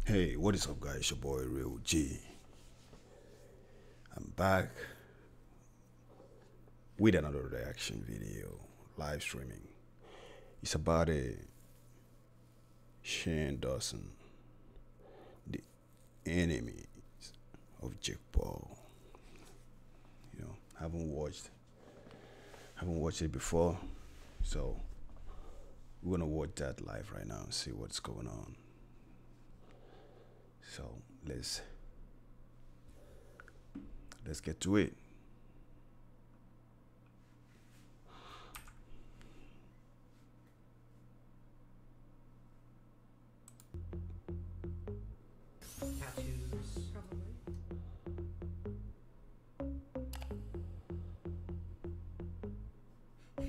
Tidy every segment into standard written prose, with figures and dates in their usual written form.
Hey, what is up, guys? It's your boy RealGee. I'm back with another reaction video, live streaming. It's about Shane Dawson, the enemies of Jake Paul. You know, haven't watched it before, so we're gonna watch that live right now and see what's going on. So let's get to it. Tattoos. Probably.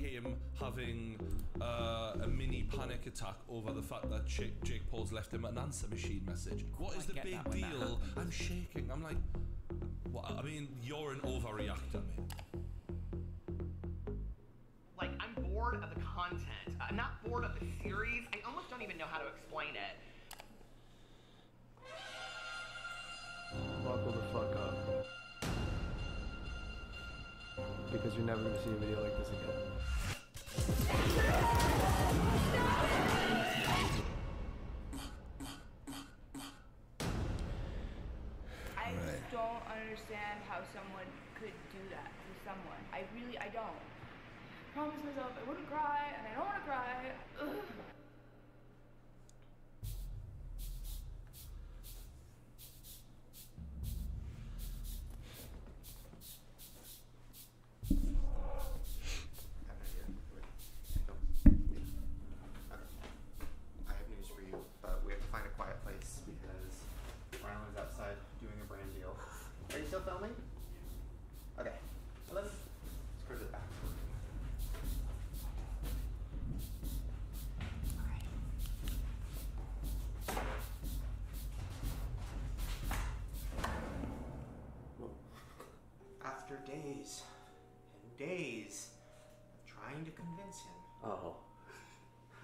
Him having a mini panic attack over the fact that Jake Paul's left him an answer machine message. What is the big deal? I'm shaking. I'm like, what? I mean, you're an overreactor, mate. Like, I'm bored of the content. I'm not bored of the series. I almost don't even know how to explain it. Buckle the fuck up. Because you're never gonna see a video like this again. I just don't understand how someone could do that to someone. I don't. Promised myself I wouldn't cry, and I don't want to cry. Ugh. I have news for you, but we have to find a quiet place because Ryan is outside doing a brand deal. Are you still filming? Okay. Well, let's go to the back. After days and days of trying to convince him,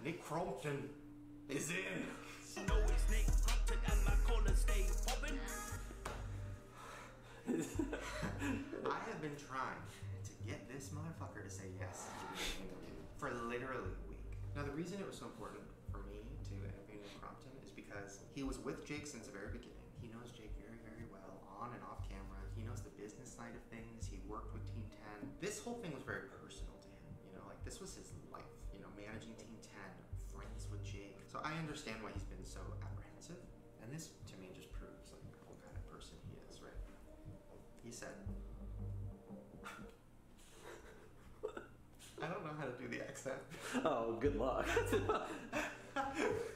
Nick Crompton is in. I have been trying to get this motherfucker to say yes to the interview for literally a week. Now, the reason it was so important for me to interview Nick Crompton is because he was with Jake since the very beginning. He knows Jake very, very well, on and off camera. He knows the business side of things. He worked with Team 10. This whole thing was very personal to him. You know, like, this was his life. You know, managing Team 10, friends with Jake. So I understand why he's been so apprehensive. And this, to me, just proves, like, what kind of person he is, right? He said, I don't know how to do the accent. Oh, good luck.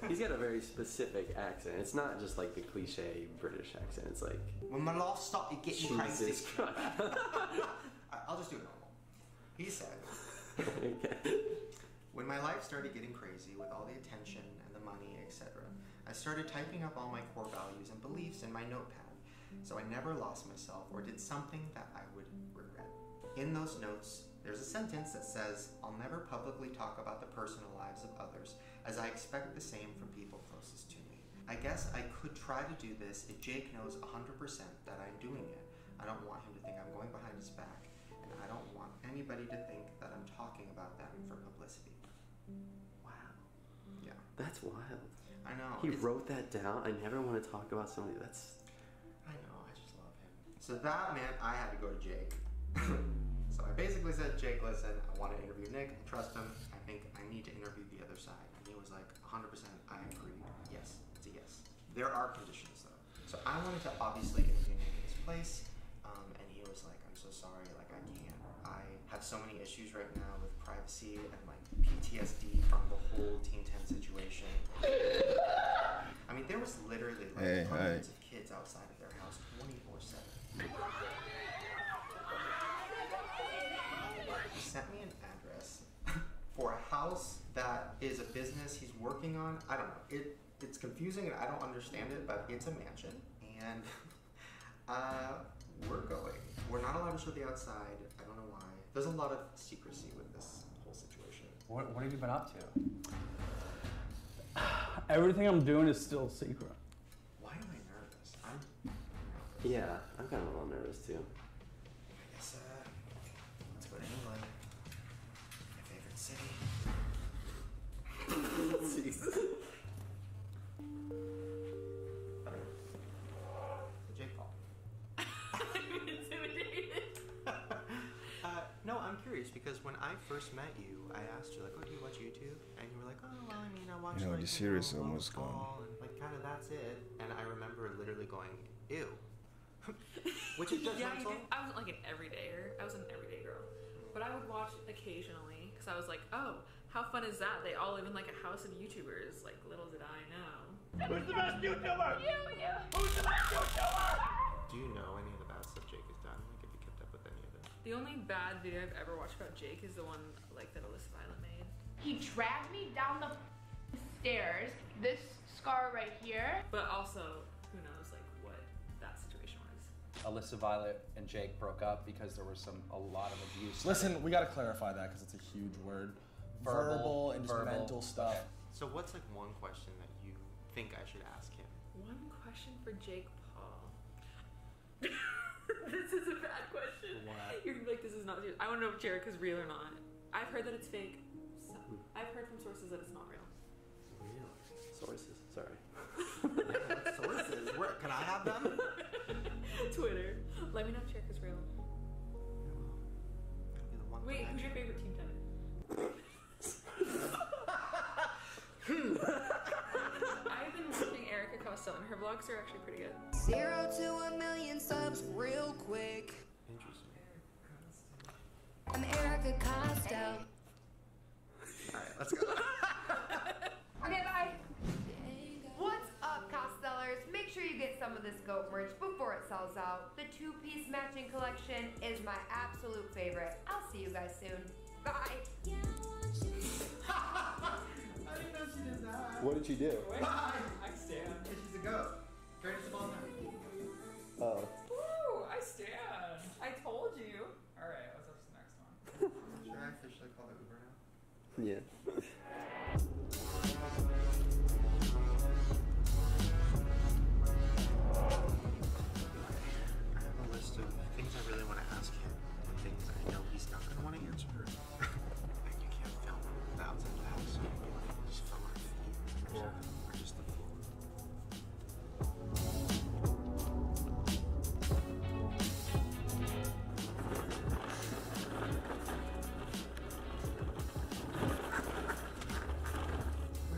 He's got a very specific accent. It's not just like the cliche British accent. It's like, when my life started getting crazy. Jesus Christ. I'll just do it normal. He said, Okay. when my life started getting crazy with all the attention and the money, etc., I started typing up all my core values and beliefs in my notepad, so I never lost myself or did something that I would regret. In those notes, there's a sentence that says, I'll never publicly talk about the personal lives of others, as I expect the same from people closest to me. I guess I could try to do this if Jake knows 100% that I'm doing it. I don't want him to think I'm going behind his back, and I don't want anybody to think that I'm talking about them for publicity. Wow. Yeah. That's wild. I know. He wrote that down. I never want to talk about somebody that's... I know, I just love him. So that meant I had to go to Jake. So I basically said, Jake, listen, I want to interview Nick. I trust him. I think I need to interview the other side. And he was like, 100%, I agree. Yes, it's a yes. There are conditions, though. So I wanted to obviously interview Nick in his place. And he was like, I'm so sorry, like, I can't. I have so many issues right now with privacy and, like, PTSD from the whole Team 10 situation. I mean, there was literally, like, hundreds of kids outside of their house 24/7. He sent me an address for a house that is a business he's working on. I don't know. It's confusing and I don't understand it, but it's a mansion. And we're going. We're not allowed to show the outside. I don't know why. There's a lot of secrecy with this whole situation. What have you been up to? Everything I'm doing is still secret. Why Yeah, I'm kind of a little nervous too. I guess, let's go to England. My favorite city. Jesus. Jake Paul. I'm intimidated. No, I'm curious because when I first met you, I asked you like, "Oh, do you watch YouTube?" And you were like, "Oh, well, I mean, I watch." You know, like, the series Logan almost gone. Paul," and like kind of that's it. And I remember literally going, "Ew," which is Yeah, you judgmental. did. I wasn't like an everydayer. I was an everyday girl. But I would watch occasionally because I was like, oh, how fun is that? They all live in like a house of YouTubers. Like, little did I know. Who's the best YouTuber? You. Who's the best YouTuber? Do you know any of the bad stuff Jake has done? Like, have you kept up with any of it? The only bad video I've ever watched about Jake is the one like that Alyssa Violet made. He dragged me down the stairs. This scar right here. But also, who knows like what that situation was. Alyssa Violet and Jake broke up because there was a lot of abuse. Listen, we gotta clarify that because it's a huge word. Verbal and just mental stuff. Okay. So what's like one question that you think I should ask him? One question for Jake Paul. This is a bad question. What? You're gonna be like, this is not serious. I want to know if Jericho's real or not. I've heard that it's fake. So, I've heard from sources that it's not real. Real sources. Sorry. What sources? Where can I have them? Twitter. Let me know if Jericho's real. That'll be the one Wait, thing I who's your should- favorite team tenant? I've been watching Erica Costello, and her vlogs are actually pretty good. 0 to 1,000,000 subs real quick. Interesting. I'm Erica Costello. Alright, let's go. Okay, bye. What's up, Costellers? Make sure you get some of this goat merch before it sells out. The 2-piece matching collection is my absolute favorite. I'll see you guys soon. Bye. I didn't know she did that. What did you do? Bye. I stand. She's a goat. Greatest of all time. Oh. Woo! I stand. I told you. All right, what's up to the next one? Should I officially call it Uber now? Yeah. I have a list of things I really want to ask him and things I know he's not going to want to answer. Like, you can't film the outside of the house. So you can, like, just film our feet or something, or just the floor.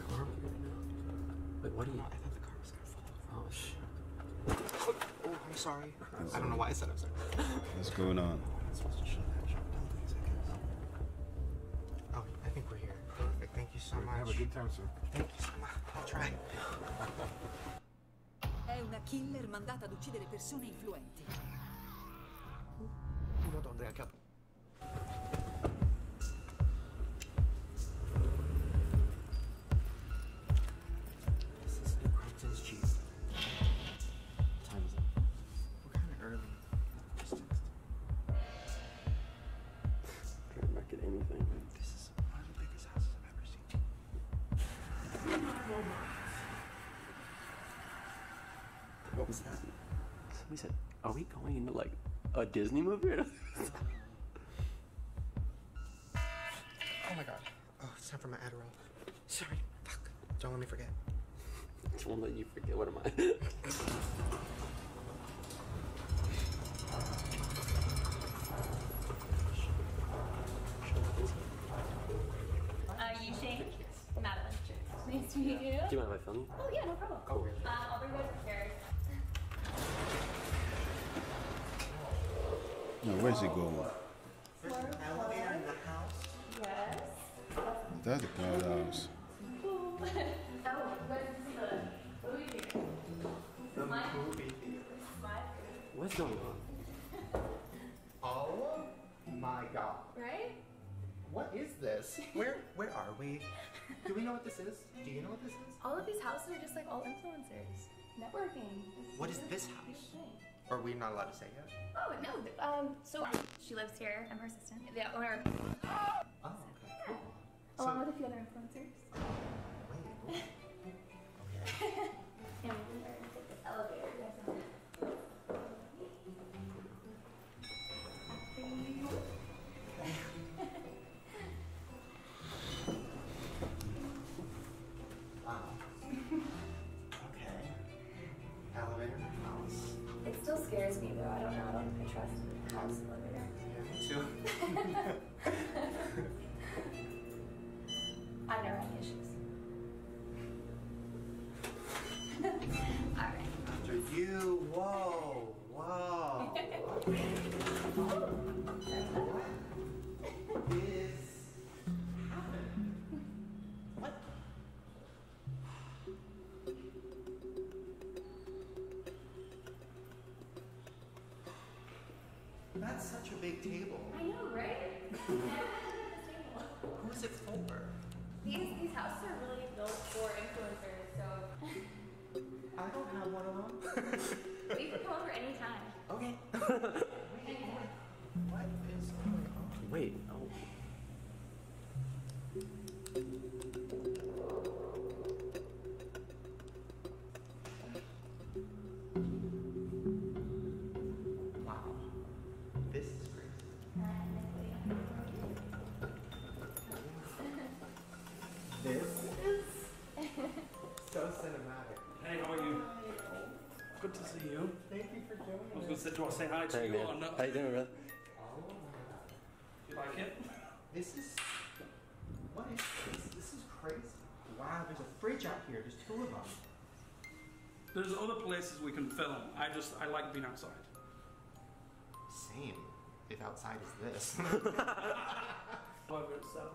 Where are we right now? Wait, what are you? I thought the car was going to fall over. Oh shit. Oh, I'm sorry. I don't know why I said I'm sorry. What's going on? I'm not supposed to show that. Show buildings, I guess. Oh, I think we're here. Perfect. Thank you so much. Have a good time, sir. Thank you so much. I'll try. È una killer mandata ad uccidere persone influenti. Uno donde acá. This is New Crompton's Jeep. What time is it? We're kind of early. Just text. Trying to market anything. This is one of the biggest houses I've ever seen. What was that? Somebody said, are we going into like a Disney movie? Oh my god. Oh, it's time for my Adderall. Sorry. Fuck. Don't let me forget. Just won't let you forget. What am I? You Shane? Madeline. Nice to meet you. Do you mind if I film you? Oh, yeah, no problem. Oh, really? I'll bring you guys upstairs. Now, where's he going? There's an elevator in the house. Yes. That's the cloud house. Oh, this is the movie theater. The movie theater. What's going on? Oh my god. Right? What is this? Where are we? Do we know what this is? Do you know what this is? All of these houses are just like all influencers. Networking. What is this house? Are we not allowed to say yet? Oh, no. So she lives here. I'm her assistant. The owner. Oh, okay. Cool. Along with a few other influencers. Wait. Okay. And we're going to take this elevator. You guys know. trust the house over there. Yeah, me too. I've never had any issues. Alright. After you. Whoa. Whoa. What is happening? What? That's such a big table. I know, right? Who is it for? These houses are really built for influencers, so I don't have one of them. you can come over anytime. Okay. What is going on? Wait. Oh. Wow. This is crazy. This is so cinematic. Hey, how are you? Good to see you. Thank you for joining I was going to say, do I say hi to Hey, you man. or not? How you doing, brother? You like it? This is. What is this? This is crazy. Wow, there's a fridge out here. There's two of them. There's other places we can film. I like being outside. Same. If outside is this. However, it's so.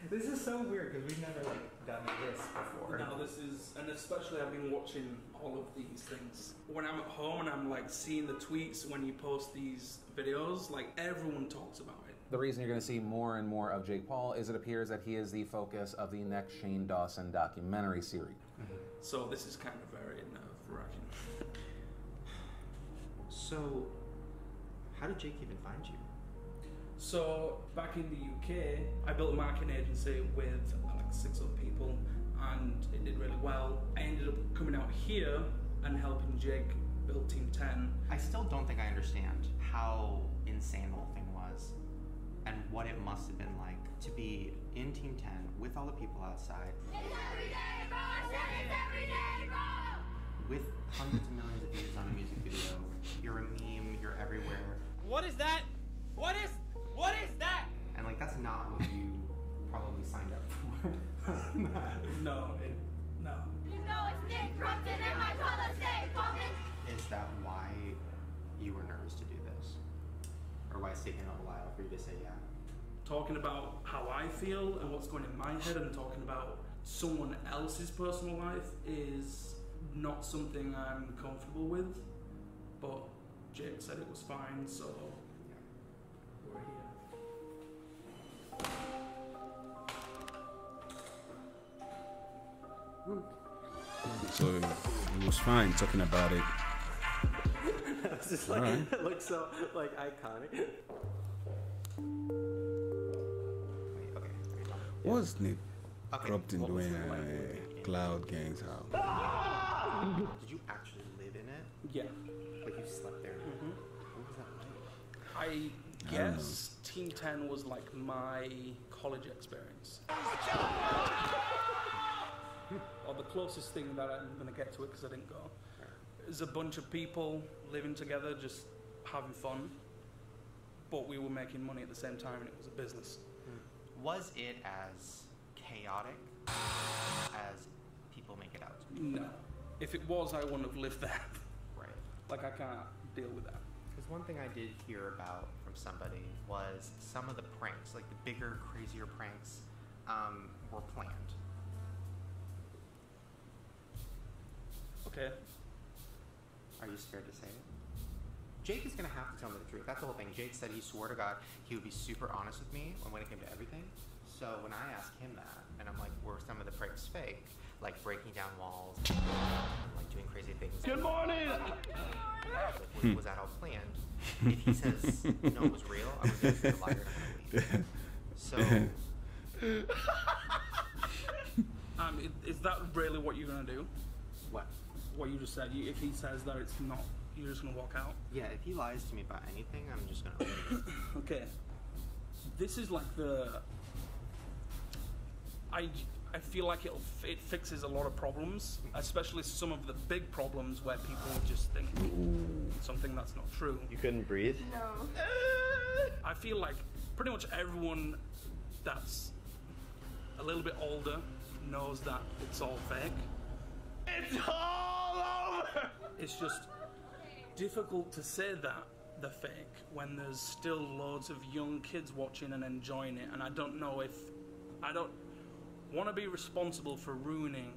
This is so weird because we've never like done this before. No, this is, and especially I've been watching all of these things. When I'm at home and I'm like seeing the tweets when you post these videos, like everyone talks about it. The reason you're going to see more and more of Jake Paul is it appears that he is the focus of the next Shane Dawson documentary series. So this is kind of very nerve-wracking. So, how did Jake even find you? So back in the UK, I built a marketing agency with like 6 other people, and it did really well. I ended up coming out here and helping Jake build Team 10. I still don't think I understand how insane the whole thing was, and what it must have been like to be in Team 10 with all the people outside. It's every day, bro! It's every day, bro! With hundreds of millions of views on a music video. You're a meme, you're everywhere. What is that? What is that? And like that's not what you probably signed up for. No. You know it's Nick Crumpton and my colors stay pumping. Is that why you were nervous to do this? Or why it's taken a while for you to say yeah? Talking about how I feel and what's going in my head and talking about someone else's personal life is not something I'm comfortable with, but Jake said it was fine, so we're here. So it was fine talking about it. That was just like, Alright. it looks so like iconic. What's Nick Okay, Crumpton what was doing it like at Cloud Gang's house? Did you actually live in it? Yeah. Like you slept there? What was that like? I I don't guess Team 10 was like my college experience. Or the closest thing that I'm going to get to it because I didn't go. There's a bunch of people living together, just having fun, but we were making money at the same time and it was a business. Was it as chaotic as people make it out to be? No. If it was, I wouldn't have lived there. Right. Like, I can't deal with that. Because one thing I did hear about from somebody was some of the pranks, like the bigger, crazier pranks, were planned. Okay. Are you scared to say it? Jake is going to have to tell me the truth. That's the whole thing. Jake said he swore to God he would be super honest with me when it came to everything. So when I asked him that, and I'm like, were some of the pranks fake? Like breaking down walls, like doing crazy things. Good morning! Like, was that all planned? If he says, no, it was real, I was going to be a liar and I'm going to leave. So... Is that really what you're going to do? What? What you just said. If he says that it's not, you're just going to walk out? Yeah, if he lies to me about anything, I'm just going to leave. Okay. This is like the... I feel like it fixes a lot of problems, especially some of the big problems where people just think something that's not true. You couldn't breathe? No. I feel like pretty much everyone that's a little bit older knows that it's all fake. It's all over! It's just difficult to say that they're fake when there's still loads of young kids watching and enjoying it, and I don't know if I don't want to be responsible for ruining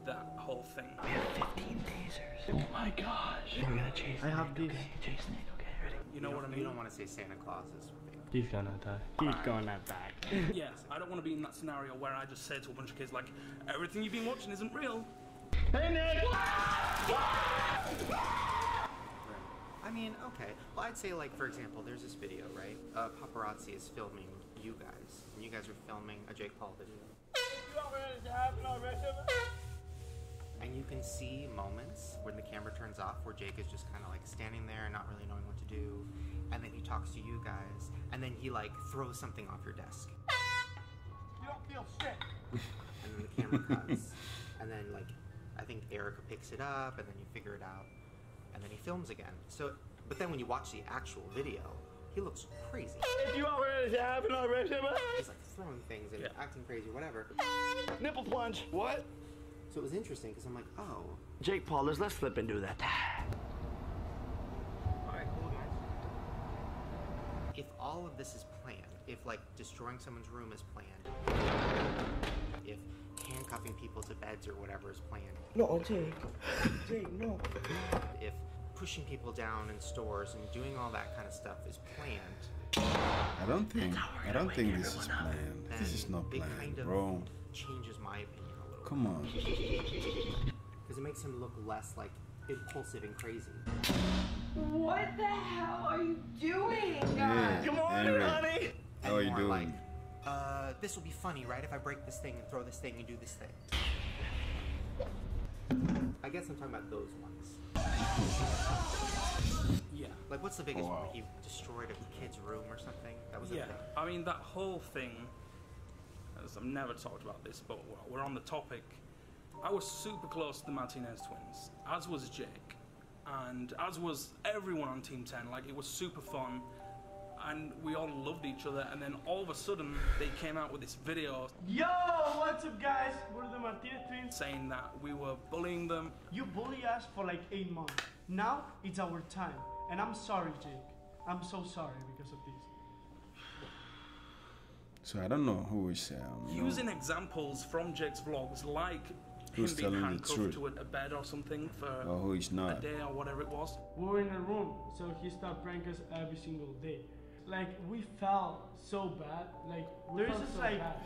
that whole thing. We have 15 tasers. Oh my gosh. We're gonna chase I have these. Okay, chase Nick, okay, ready? You know what I mean? You don't want to say Santa Claus is fake. He's gonna die. He's gonna die. Yeah, I don't want to be in that scenario where I just say to a bunch of kids like, everything you've been watching isn't real. Hey Nick! I mean, okay. Well, I'd say, like, for example, there's this video, right? Paparazzi is filming you guys, and you guys are filming a Jake Paul video. And you can see moments when the camera turns off where Jake is just kind of like standing there and not really knowing what to do, and then he talks to you guys, and then he like throws something off your desk. You don't feel shit. And then the camera cuts, and then like I think Erica picks it up, and then you figure it out, and then he films again. So, but then when you watch the actual video, he looks crazy. If you already happen already, he's like throwing things and acting crazy, whatever. Nipple plunge. What? So it was interesting because I'm like, oh. Jake Paul, let's flip and do that. Alright, cool guys. If all of this is planned, if like destroying someone's room is planned, if handcuffing people to beds or whatever is planned. No, Jake. Jake, no. If pushing people down in stores and doing all that kind of stuff is planned. I don't think this is planned. This is not planned, kind of bro. Changes my opinion a little. Come on. Because it makes him look less like impulsive and crazy. What the hell are you doing? Yeah, Good morning, Henry. honey. How are you doing? Like, this will be funny, right? If I break this thing and throw this thing and do this thing. I guess I'm talking about those ones. Yeah. Like, what's the biggest one? He destroyed a kid's room or something? That was Yeah, I mean, that whole thing, as I've never talked about this, but we're on the topic. I was super close to the Martinez twins, as was Jake, and as was everyone on Team 10. Like, it was super fun, and we all loved each other, and then all of a sudden, they came out with this video. Yo, what's up, guys? We're the Martinez twins. Saying that we were bullying them. You bully us for like 8 months. Now it's our time. And I'm sorry, Jake. I'm so sorry because of this. So I don't know who is Using examples from Jake's vlogs, like who's him being telling the handcuffed truth, to a bed or something for or who is not. a day or whatever it was. We were in a room, so he started pranking us every single day. Like, we felt so bad. Like, the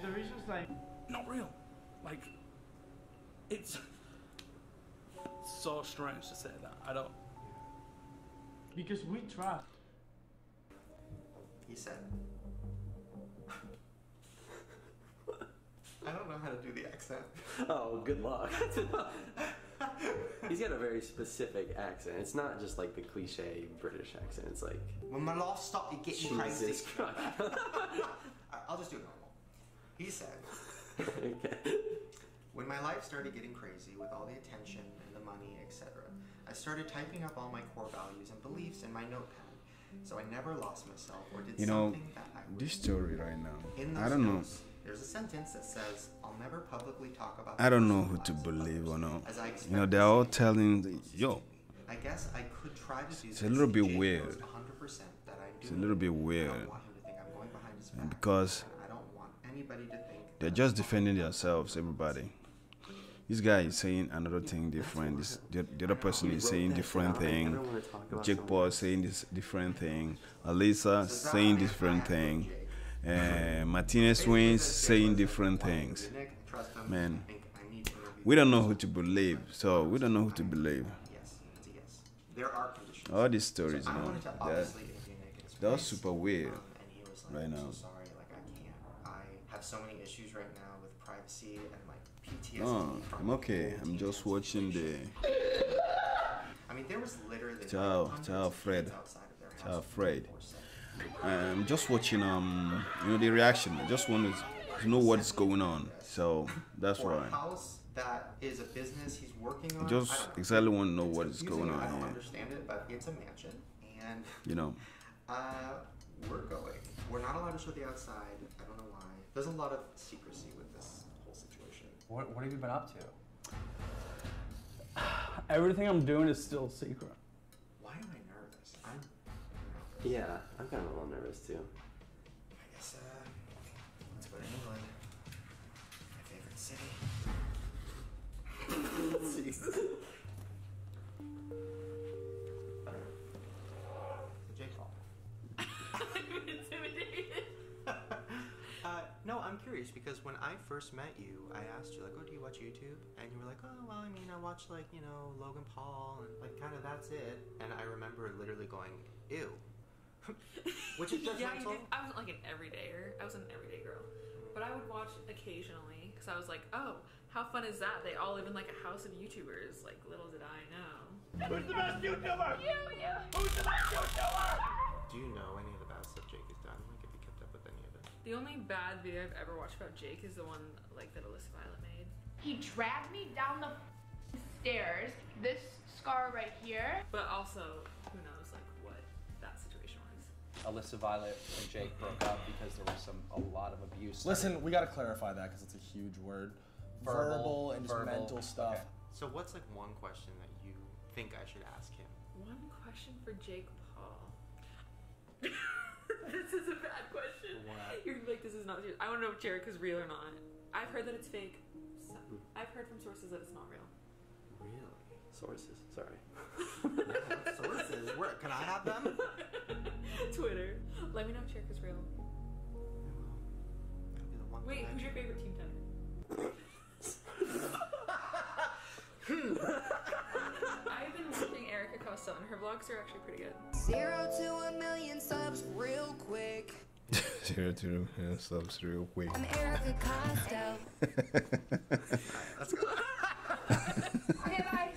reason's like not real. Like, it's so strange to say that. I don't. because we tried. He said. I don't know how to do the accent. Oh, good luck. He's got a very specific accent. It's not just like the cliche British accent. It's like, when my life started getting crazy. Jesus Christ. I'll just do it normal. He said, Okay. when my life started getting crazy with all the attention and the money, etc., I started typing up all my core values and beliefs in my notepad. So I never lost myself or did something that I would. This story right now, In those I don't know. notes, there's a sentence that says, I'll never publicly talk about I don't know who to believe or not. You know, they're all telling, yo, I guess I could try to do it's a little bit Jake weird. knows 100% that I'm It's a doing little bit it. I weird. don't want him to think I'm going behind his back. Because I don't want anybody to think they're just defending themselves, everybody. This guy is saying another thing different. The other person is saying different thing. Jake Paul is saying this different thing. Alyssa saying different thing. Martinez twins saying different things. Man, we don't know who to believe. So we don't know who to believe. Yes, it's a yes. There are conditions. All these stories, So I you know, wanted to obviously interview Nick and his they're friends, super weird and he was like, right I'm now. so sorry, like I can't. I have so many issues right now with privacy and like PTSD. Oh, from I'm okay. I'm just watching the I mean, there was literally Child Fred. outside of their house. Child Fred. I'm just watching the reaction. I just want to to know what's going on. So that's For why. a house that is a business he's working on. I just exactly want to know what is going on I don't here. understand it, but it's a mansion, and You know. we're going. We're not allowed to show the outside. I don't know why. There's a lot of secrecy with this whole situation. What have you been up to? Everything I'm doing is still secret. Why am I nervous? Yeah, I'm kind of a little nervous too. I guess, let's go to England. My favorite city. Jesus. Jake Paul. I'm intimidated. No, I'm curious because when I first met you, I asked you, like, oh, do you watch YouTube? And you were like, oh, well, I mean, I watch, like, you know, Logan Paul, and, like, kind of that's it. And I remember literally going, ew. Which is Yeah, judgmental. I wasn't like an everydayer. I was an everyday girl. But I would watch occasionally because I was like, oh, how fun is that? They all live in like a house of YouTubers. Like, little did I know. Who's the best YouTuber? You. Who's the best YouTuber? Do you know any of the bad stuff Jake has done? Like, have you kept up with any of it? The only bad video I've ever watched about Jake is the one like that Alyssa Violet made. He dragged me down the stairs. This scar right here. But also, who knows like what that situation was. Alyssa Violet and Jake broke up because there was a lot of abuse. Listen, we gotta clarify that because it's a huge word. Verbal and just mental stuff. Okay. So what's like one question that you think I should ask him? One question for Jake Paul. This is a bad question. What? You're like, this is not serious. I want to know if Jerick is real or not. I've heard that it's fake. I've heard from sources that it's not real. Really? Sources. Sorry. Yeah, sources? Where? Can I have them? Twitter. Let me know if Jerick is real. That'll be the one Wait, thing I who's your favorite team tenor? I've been watching Erica Costello, and her vlogs are actually pretty good. 0 to 1,000,000 subs real quick. 0 to subs real quick. I'm Erica Costello. Let's go. Okay, bye.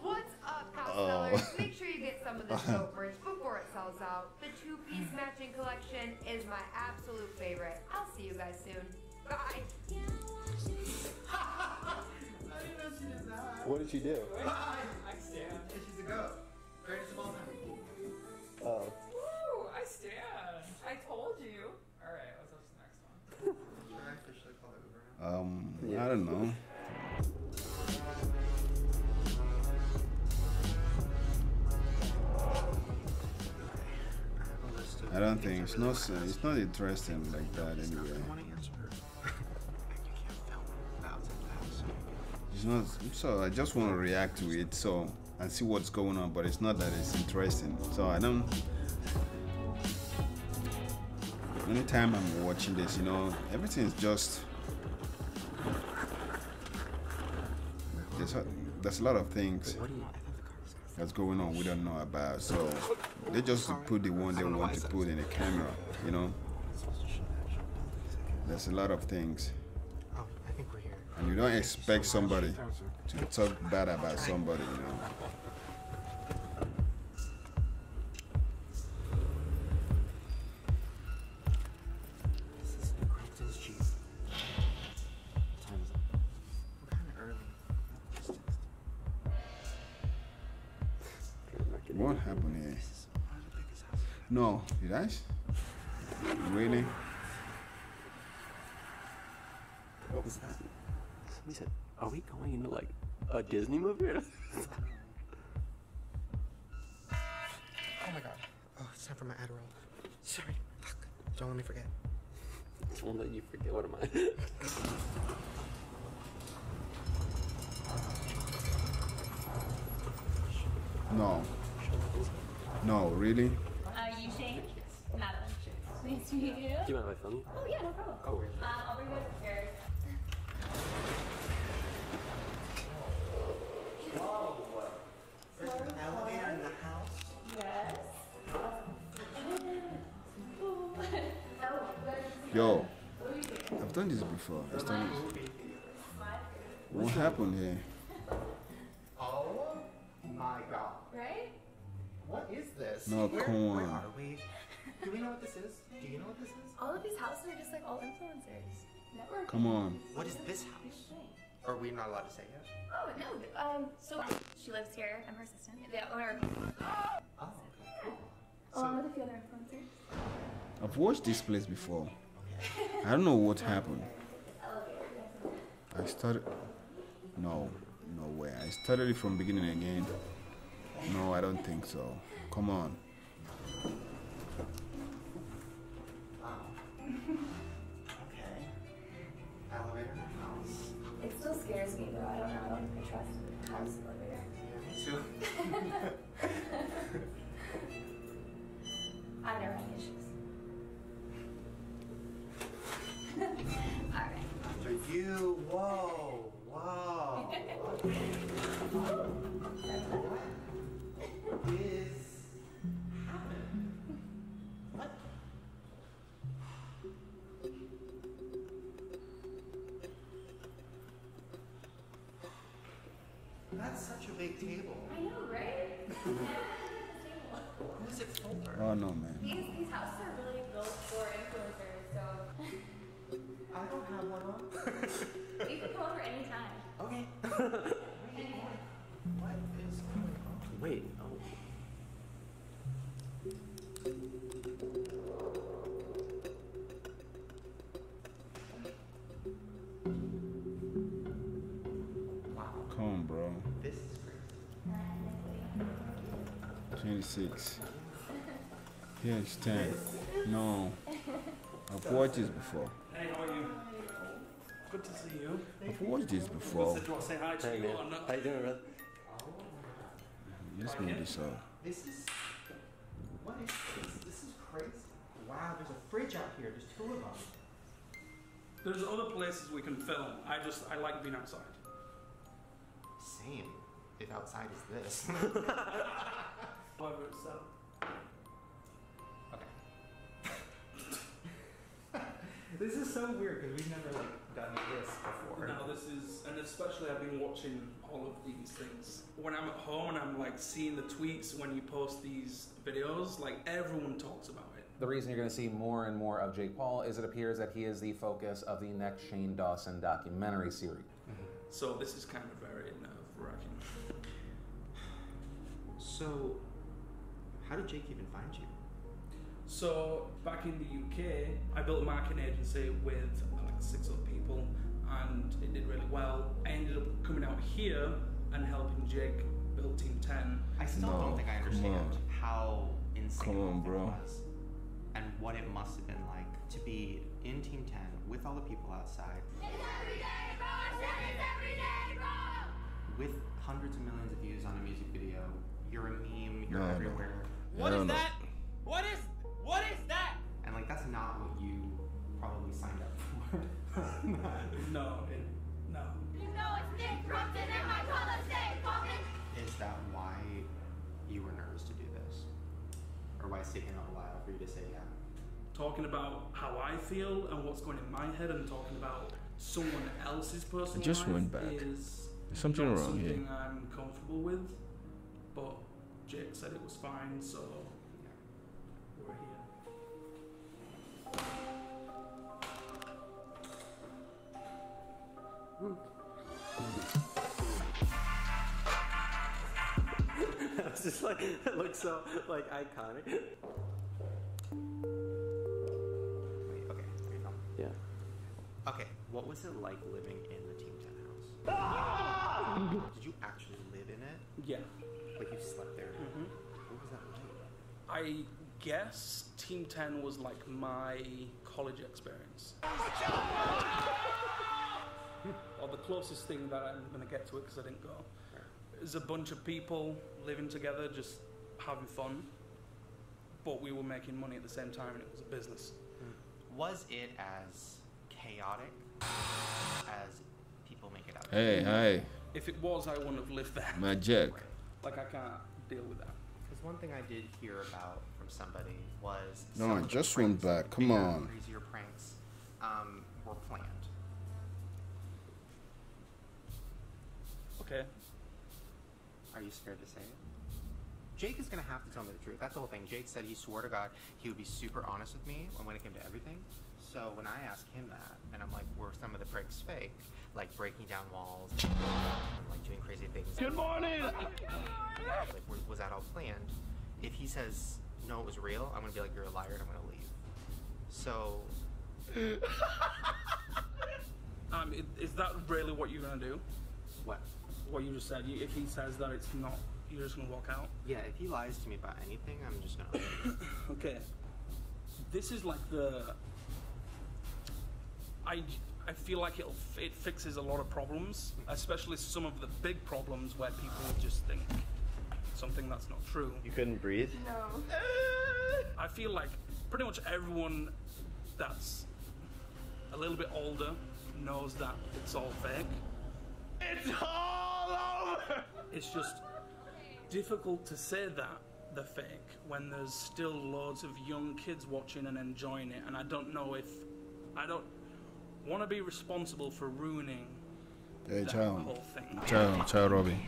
What's up, Costellers? Make sure you get some of this dope merch before it sells out. The two-piece matching collection is my absolute favorite. I'll see you guys soon. Bye. What did she do? I stand. She's a goat. Greatest of all time. Oh. Woo! I stand. I told you. All right, what's up to the next one? Should I officially call it Uber now? I don't know. I don't think it's not interesting like that anyway. It's not. So I just want to react to it and see what's going on, but it's not that it's interesting. So I don't. Anytime I'm watching this, everything's just. There's a lot of things that's going on we don't know about. So they just put the one they want to put in the camera, There's a lot of things. Oh, I think we're here. And you don't expect somebody to talk bad about somebody, This is Crampton's Jeep. What time is it? We're kind of early. What happened here? No, did I? Really? What was that? Somebody said, are we going into like a Disney movie? Oh my god. Oh, it's time for my Adderall. Sorry. Fuck. Don't let me forget. Don't let you forget. What am I? No. No, really? You Shane? Madeline. Nice to meet you. Do you mind if I film you? Oh yeah, no problem. Oh. I'll bring you upstairs. There's an elevator in the house. Yes. Yo, I've done this before. What happened here? Oh my god. Right? What is this? No, come Where on. are we? Do we know what this is? Do you know what this is? All of these houses are just like all influencers. Network. Come on. What is this house? Or are we not allowed to say yet? Oh no. So she lives here. I'm her assistant. The owner. Oh, okay. Cool. Along with a few other influencers. I've watched this place before. I don't know what happened. I started. No way. I started it from beginning again. No, I don't think so. Come on. Okay. Elevator house. It still scares me though. I don't know. I don't trust house elevator. Me too. I've never had issues. Alright. After you. Whoa. Whoa. What is happening? What? That's such a big table. I know, right? Who's it for? Oh no, man. These houses are really built for influencers, so I don't have one on. you can come over anytime. Okay. Anytime. What is going on? Wait. Oh. Come on, bro. This is crazy. 26. Here it's 10. No. I've watched this before. Hey, how are you? Good to see you. I've watched this before. Do I say hi to Hey, you man. or not? How you doing, brother? Let's move this up. This is. What is this? This is crazy. Wow, there's a fridge out here. There's two of them. There's other places we can film. I like being outside. Same. If outside is this. However, it's This is so weird because we've never done this before. No, this is, and especially I've been watching all of these things. When I'm at home and I'm seeing the tweets when you post these videos, everyone talks about it. The reason you're going to see more and more of Jake Paul is it appears that he is the focus of the next Shane Dawson documentary series. So this is kind of very nerve-wracking. So, how did Jake even find you? So back in the UK, I built a marketing agency with 6 other people, and it did really well. I ended up coming out here and helping Jake build Team 10. I still don't think I understand how insane Come on, bro. it was, and what it must have been like to be in Team 10 with all the people outside, It's every day, bro! I said it's every day, bro! with hundreds of millions of views on a music video. You're a meme. You're No, no. everywhere. What is that? What is that? And that's not what you probably signed up for. No. You know it's Nick Crumpton and my color stay pumping. Is that why you were nervous to do this, or why it's taking a while for you to say yeah? Talking about how I feel and what's going in my head, and talking about someone else's personal I just life went back. is There's something not wrong here. something I'm comfortable with. But Jake said it was fine, so we're here. It's just it looks so iconic. Wait, okay, here you go. Yeah. Okay, what was it like living in the Team 10 house? Did you actually live in it? Yeah. Like you slept there? Mm-hmm. What was that like? I guess Team 10 was like my college experience. Or the closest thing that I'm going to get to it because I didn't go. There's a bunch of people living together, just having fun, but we were making money at the same time and it was a business. Was it as chaotic as people make it out? Hey, hi. If it was, I wouldn't have lived there. My Jack. I can't deal with that. Because one thing I did hear about from somebody was No, some I of the just went pranks, back. Come bigger, on. crazier pranks were planned. Okay. Are you scared to say it? Jake is gonna have to tell me the truth. That's the whole thing. Jake said he swore to God he would be super honest with me when it came to everything. So when I asked him that, and I'm like, were some of the pranks fake? Like breaking down walls, and like doing crazy things. Good morning! Like, was that all planned? If he says, no, it was real, I'm gonna be like, you're a liar, and I'm gonna leave. So... Is that really what you're gonna do? What? What you just said. If he says that it's not, you're just gonna walk out? Yeah, if he lies to me about anything, I'm just gonna leave. Okay. This is like the... I feel like it fixes a lot of problems, especially some of the big problems where people just think something that's not true. You couldn't breathe? No. I feel like pretty much everyone that's a little bit older knows that it's all fake. It's all over! It's just difficult to say that they're fake when there's still loads of young kids watching and enjoying it, and I don't want to be responsible for ruining Hey, that ciao. whole thing. Ciao, Robbie.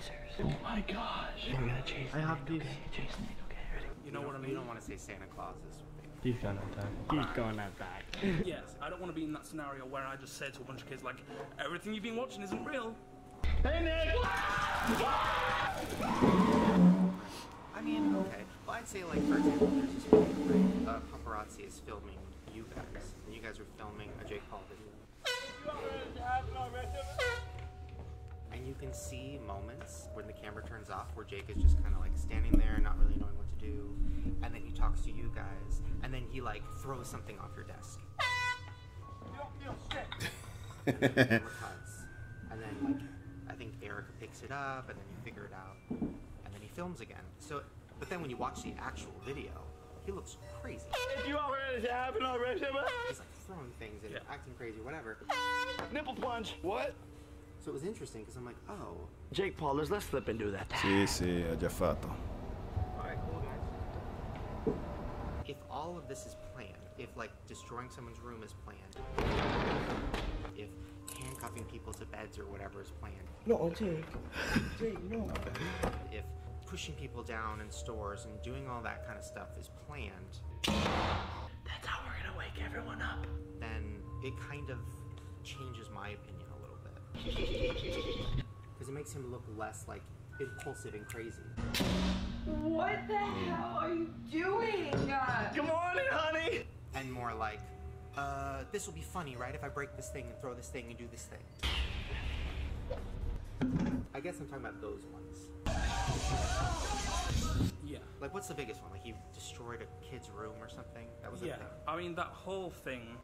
Oh my gosh. We're gonna chase I have this. You know what I mean? You don't want to say Santa Claus is fake. He's going that back. He's going that back. Yes, I don't want to be in that scenario where I just say to a bunch of kids like, everything you've been watching isn't real. Hey, Nick! I mean, okay. Well, I'd say, like, for example, there's this one, right? Paparazzi is filming you guys, and you guys are filming a Jake Paul video. And you can see moments when the camera turns off where Jake is just kind of like standing there, not really knowing what to do, and then he talks to you guys, and then he like throws something off your desk. And then the camera cuts, and then like I think Erica picks it up, and then you figure it out, and then he films again. So, but then when you watch the actual video, he looks crazy. If you already happen already, He's like throwing things and acting crazy, whatever. Nipple punch. What? So it was interesting because I'm like, oh. Jake Paul, let's flip and do that. Sì, ha già fatto. Alright, cool guys. If all of this is planned, if like destroying someone's room is planned, if handcuffing people to beds or whatever is planned. No, Jake. Jake, no. If pushing people down in stores and doing all that kind of stuff is planned. That's how we're gonna wake everyone up. Then it kind of changes my opinion a little bit. Because it makes him look less like impulsive and crazy. What the hell are you doing? Good morning, honey! And more like, this will be funny, right? If I break this thing and throw this thing and do this thing. I guess I'm talking about those ones. Yeah. Like, what's the biggest one? Like, he destroyed a kid's room or something? That was a thing. I mean, that whole thing.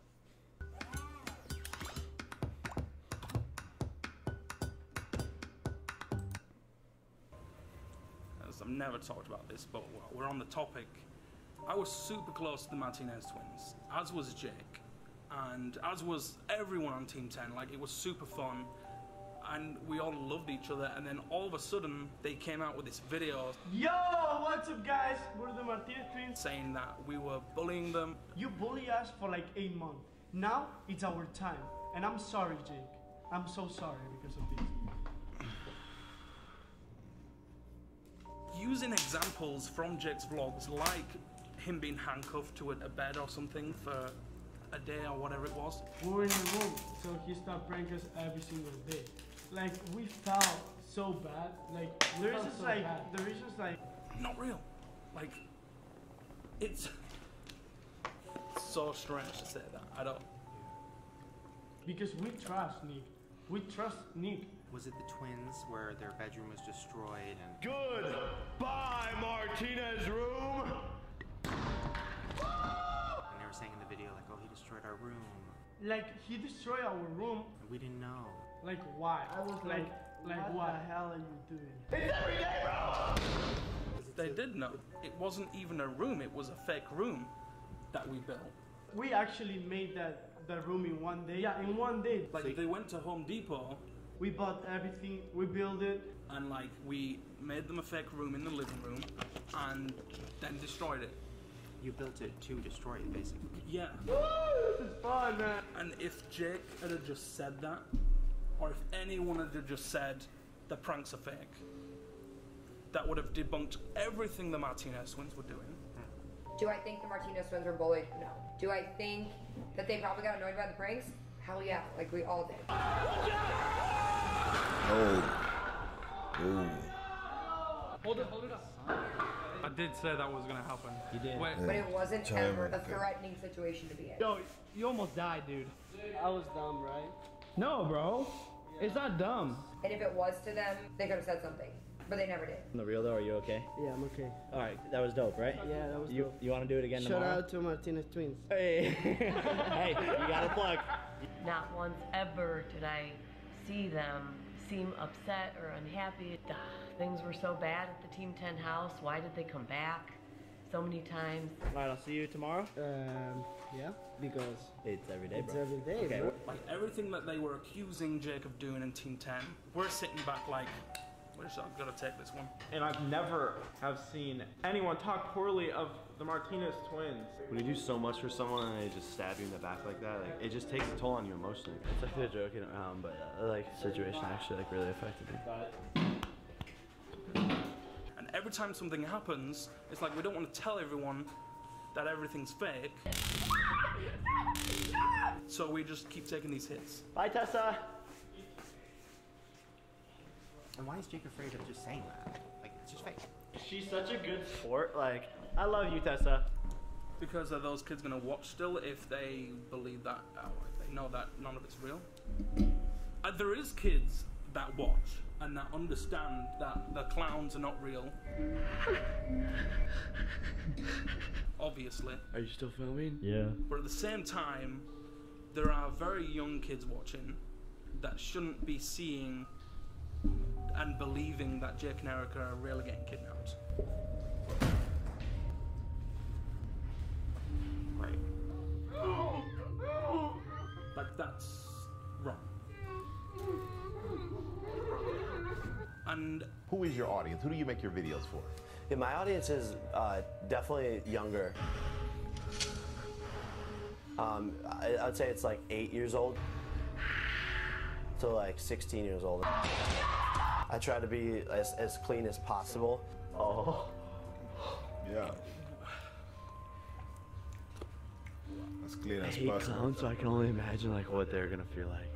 As I've never talked about this, but we're on the topic. I was super close to the Martinez twins, as was Jake, and as was everyone on Team 10. Like, it was super fun. And we all loved each other, and then all of a sudden they came out with this video. Yo, what's up guys? We're the Martinez twins. Saying that we were bullying them. You bully us for like 8 months. Now it's our time. And I'm sorry, Jake. I'm so sorry because of this. Using examples from Jake's vlogs, like him being handcuffed to a bed or something for a day or whatever it was. We were in the room, so he stopped pranking us every single day. Like, we felt so bad. Like, the reason's like... Not real. Like, it's so strange to say that. I don't... Because we trust Nick. We trust Nick. Was it the twins where their bedroom was destroyed and... Goodbye, Martinez room! And they were saying in the video, like, oh, he destroyed our room. Like, he destroyed our room. And we didn't know. Like, why? I was like what the hell are you doing? It's every day, bro! They did know. It wasn't even a room, it was a fake room that we built. We actually made that room in 1 day. Yeah, in 1 day. Like, they went to Home Depot. We bought everything, we built it. And like, we made them a fake room in the living room and then destroyed it. You built it to destroy it, basically. Yeah. Woo, this is fun, man. And if Jake had just said that, or if anyone had just said the pranks are fake, that would have debunked everything the Martinez twins were doing. Do I think the Martinez twins were bullied? No. Do I think that they probably got annoyed by the pranks? Hell yeah, like we all did. Hold it up. I did say that was gonna happen. You did. Wait. But it wasn't ever a threatening situation to be in. Yo, you almost died, dude. I was dumb, right? No, bro. It's not dumb. And if it was to them, they could have said something. But they never did. On the real though, are you okay? Yeah, I'm okay. All right, that was dope, right? Yeah, that was dope. You want to do it again Shout tomorrow? out to Martinez twins. Hey, hey, you got a plug. Not once ever did I see them seem upset or unhappy. Things were so bad at the Team 10 house. Why did they come back so many times? All right, I'll see you tomorrow. Yeah, because it's every day, it's bro. every day, Okay. bro. Like everything that they were accusing Jake of doing in Team 10, we're sitting back like, we're just gonna take this one. And I've never have seen anyone talk poorly of the Martinez twins. When you do so much for someone and they just stab you in the back like that, like it just takes a toll on you emotionally. It's like they're joking around, but like situation actually like really affected me. And every time something happens, it's like we don't want to tell everyone that everything's fake. So we just keep taking these hits. Bye, Tessa. And why is Jake afraid of just saying that? Like, it's just fake. She's such a good sport. Like, I love you, Tessa. Because are those kids gonna watch still if they believe that, if they know that none of it's real? There is kids that watch and that understand that the clowns are not real. Obviously. Are you still filming? Yeah. But at the same time, there are very young kids watching that shouldn't be seeing and believing that Jake and Erica are really getting kidnapped. Right. Like, that's wrong. And who is your audience? Who do you make your videos for? Yeah, my audience is definitely younger. I'd say it's like 8 years old to like 16 years old. I try to be as clean as possible. Oh. Yeah. As clean I as hate possible. clowns, so I can only imagine like what they're gonna feel like.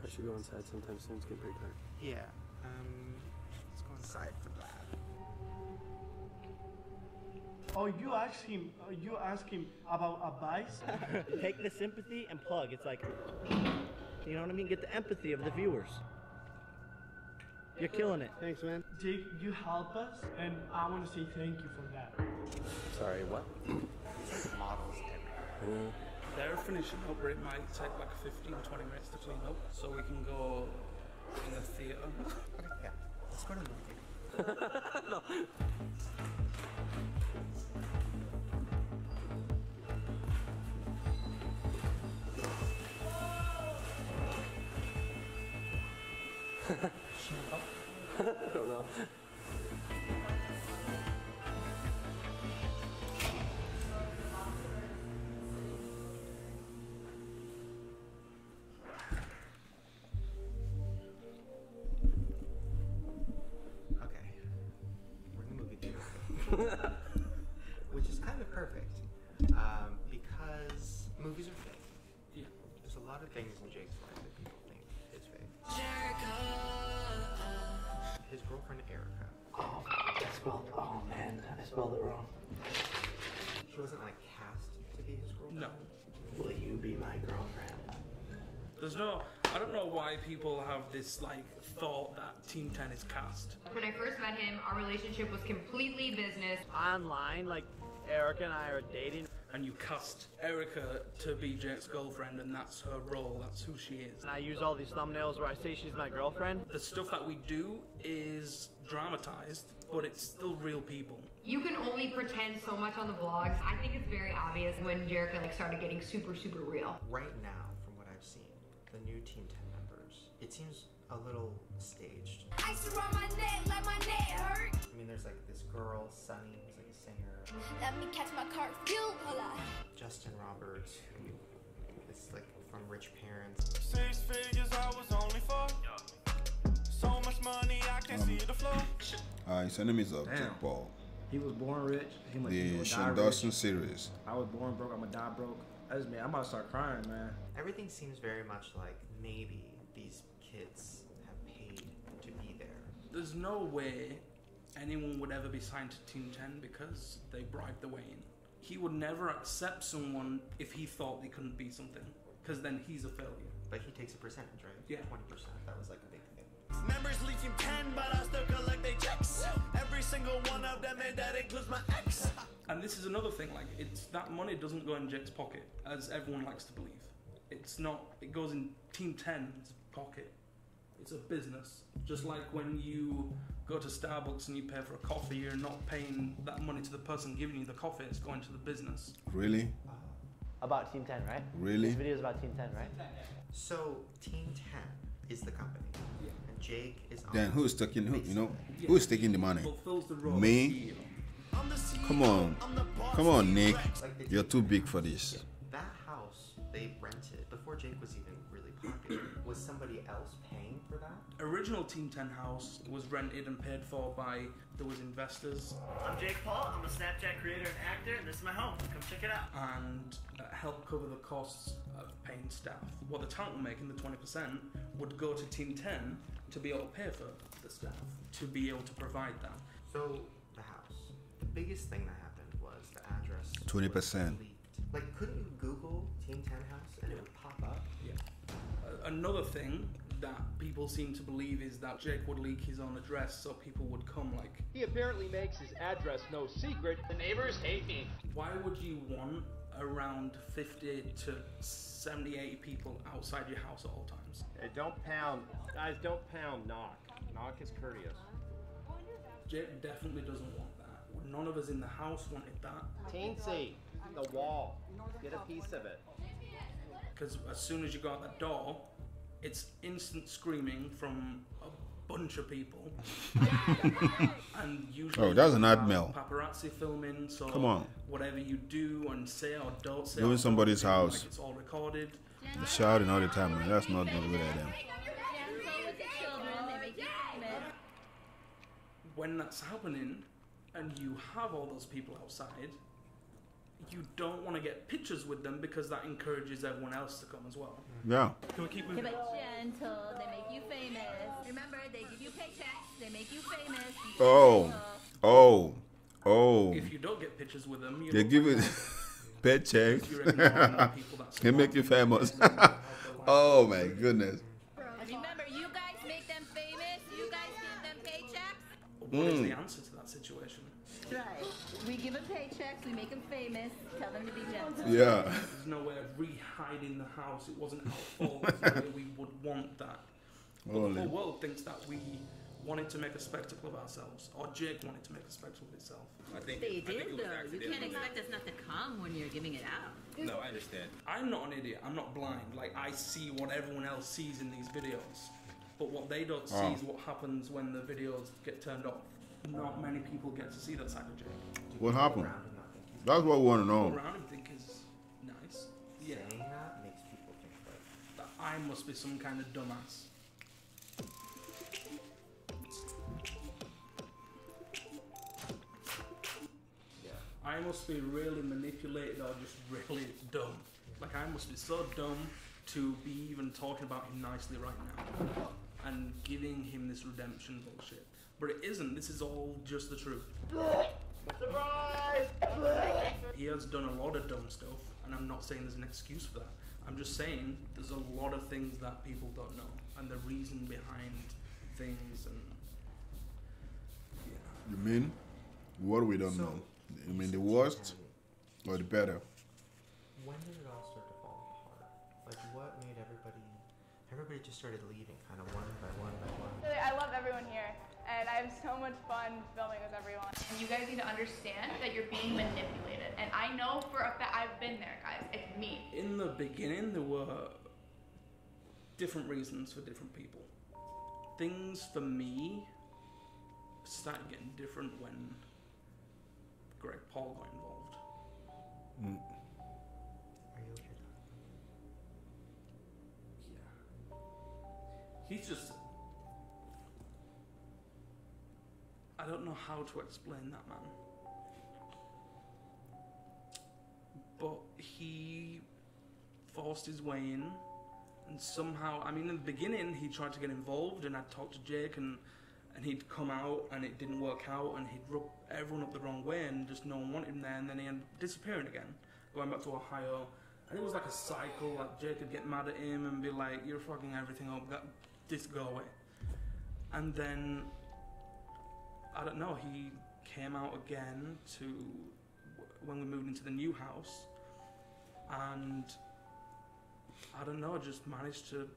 I should go inside sometime soon. It's getting pretty dark. Yeah. Let's go inside for that. Oh, you ask him about advice? Take the sympathy and plug. It's like, you know what I mean? Get the empathy of the viewers. You're killing it. Thanks, man. Jake, you help us, and I want to say thank you for that. Sorry, what? Models everywhere. they're finishing up, but it might take like 15-20 minutes to clean up, so we can go in the theatre. Okay, yeah. Let's go to the movie theater. No. I don't know. Okay. We're in the movie theater. Which is kind of perfect. Because movies are fake. Yeah. There's a lot of things in Jake's life that people think is fake. His girlfriend Erica. Oh, oh man, I spelled it wrong. She wasn't like cast to be his girlfriend. No. Will you be my girlfriend? There's no, I don't know why people have this like thought that Team 10 is cast. When I first met him, our relationship was completely business. Online, like Erica and I are dating. And you cast Erica to be Jake's girlfriend, and that's her role, that's who she is. And I use all these thumbnails where I say she's my girlfriend. The stuff that we do is dramatized, but it's still real people. You can only pretend so much on the vlogs. I think it's very obvious when Jerica started getting super real. Right now, from what I've seen, the new Team 10 members, it seems a little staged. Ice around my neck like my neck hurt. I mean, there's like this girl, Sunny, who's like a singer. Let me catch my cart for you. Hola. Justin Roberts, who is like from rich parents. 6 figures I was only for. His enemies of Damn. Jake Paul. He was born rich. He must The die Shane rich. Dawson series. I was born broke. I'm gonna die broke. I'm about to start crying, man. Everything seems very much like maybe these kids have paid to be there. There's no way anyone would ever be signed to Team 10 because they bribed their way in. He would never accept someone if he thought they couldn't be something, because then he's a failure. But he takes a percentage, right? Yeah. 20%. That was like a big thing. Members leave Team 10, but I still collect their checks. Every single one of them, and that includes my ex. And this is another thing, like, it's that money doesn't go in Jake's pocket, as everyone likes to believe. It's not, it goes in Team 10's pocket. It's a business. Just like when you go to Starbucks and you pay for a coffee, you're not paying that money to the person giving you the coffee, it's going to the business. Really? About Team 10, right? Really? This video is about Team 10, right? So Team 10 is the company, and Jake is on. Then who's taking who? You know, who's taking the money? Fulfills the role Me? Come on, Nick. You're too big for this. That house they rented before Jake was even really popular. Was somebody else paying for that? Original Team 10 house was rented and paid for by, there was investors. I'm Jake Paul. I'm a Snapchat creator and actor, and this is my home. Come check it out. And help cover the costs of paying staff. What the talent would make in the 20% would go to Team 10 to be able to pay for the staff, to be able to provide that. So the house. The biggest thing that happened was the address. 20%. Like, couldn't you Google Team 10 house and it would pop up? Yeah. Another thing that people seem to believe is that Jake would leak his own address so people would come, like... He apparently makes his address no secret. The neighbors hate me. Why would you want around 50 to 70, 80 people outside your house at all times? Hey, don't pound. Guys, don't pound knock. Knock is courteous. Jake definitely doesn't want that. None of us in the house wanted that. Teensy, the wall. Get a piece of it. Because as soon as you go out that door, it's instant screaming from a bunch of people. And usually that's an ad mail. Paparazzi filming, so Come on. whatever you do and say or don't say, Go in or somebody's don't, house. like it's all recorded. You're shouting all the time, man. That's not good at them. When that's happening and you have all those people outside, you don't want to get pictures with them because that encourages everyone else to come as well. Yeah. Can we keep moving? They're gentle, they make you famous. Remember, they give you paychecks, they make you famous. Oh. If you don't get pictures with them, They give it paycheck. They make you famous. Oh my goodness. Remember, you guys make them famous, you guys give them paychecks. What is the answer to that situation? Right. We give them paychecks, we make them famous, tell them to be gentle. Yeah. There's no way of re-hiding the house. It wasn't our fault. There's no way we would want that. But the whole world thinks that we wanted to make a spectacle of ourselves, or Jake wanted to make a spectacle of himself. They did, though. You can't expect us not to come when you're giving it out. No, I understand. I'm not an idiot. I'm not blind. Like, I see what everyone else sees in these videos. But what they don't see is what happens when the videos get turned off. Not many people get to see that side of Jake. What happened? That's what we want to know. Go around and think is nice. Yeah. Saying that makes people think like that I must be some kind of dumbass. I must be really manipulated or just really dumb. Like, I must be so dumb to be even talking about him nicely right now and giving him this redemption bullshit. But it isn't. This is all just the truth. Surprise! He has done a lot of dumb stuff, and I'm not saying there's an excuse for that. I'm just saying there's a lot of things that people don't know, and the reason behind things, and yeah. You mean what we don't know? You mean the worst or the better? When did it all start to fall apart? Like, what made everybody just started leaving, kind of one by one by one? I love everyone here, and I have so much fun filming with everyone. And you guys need to understand that you're being manipulated. And I know for a fact, I've been there, guys. It's me. In the beginning, there were different reasons for different people. Things for me started getting different when Greg Paul got involved. Are you okay? Yeah. He's just I don't know how to explain that man. But he forced his way in, and somehow, I mean, in the beginning, he tried to get involved, and I'd talk to Jake, and he'd come out, and it didn't work out, and he'd rub everyone up the wrong way, and just no one wanted him there, and then he ended up disappearing again, going back to Ohio. And it was like a cycle, like Jake would get mad at him and be like, you're fucking everything up, just go away. And then, I don't know, he came out again to when we moved into the new house, and I don't know, just managed to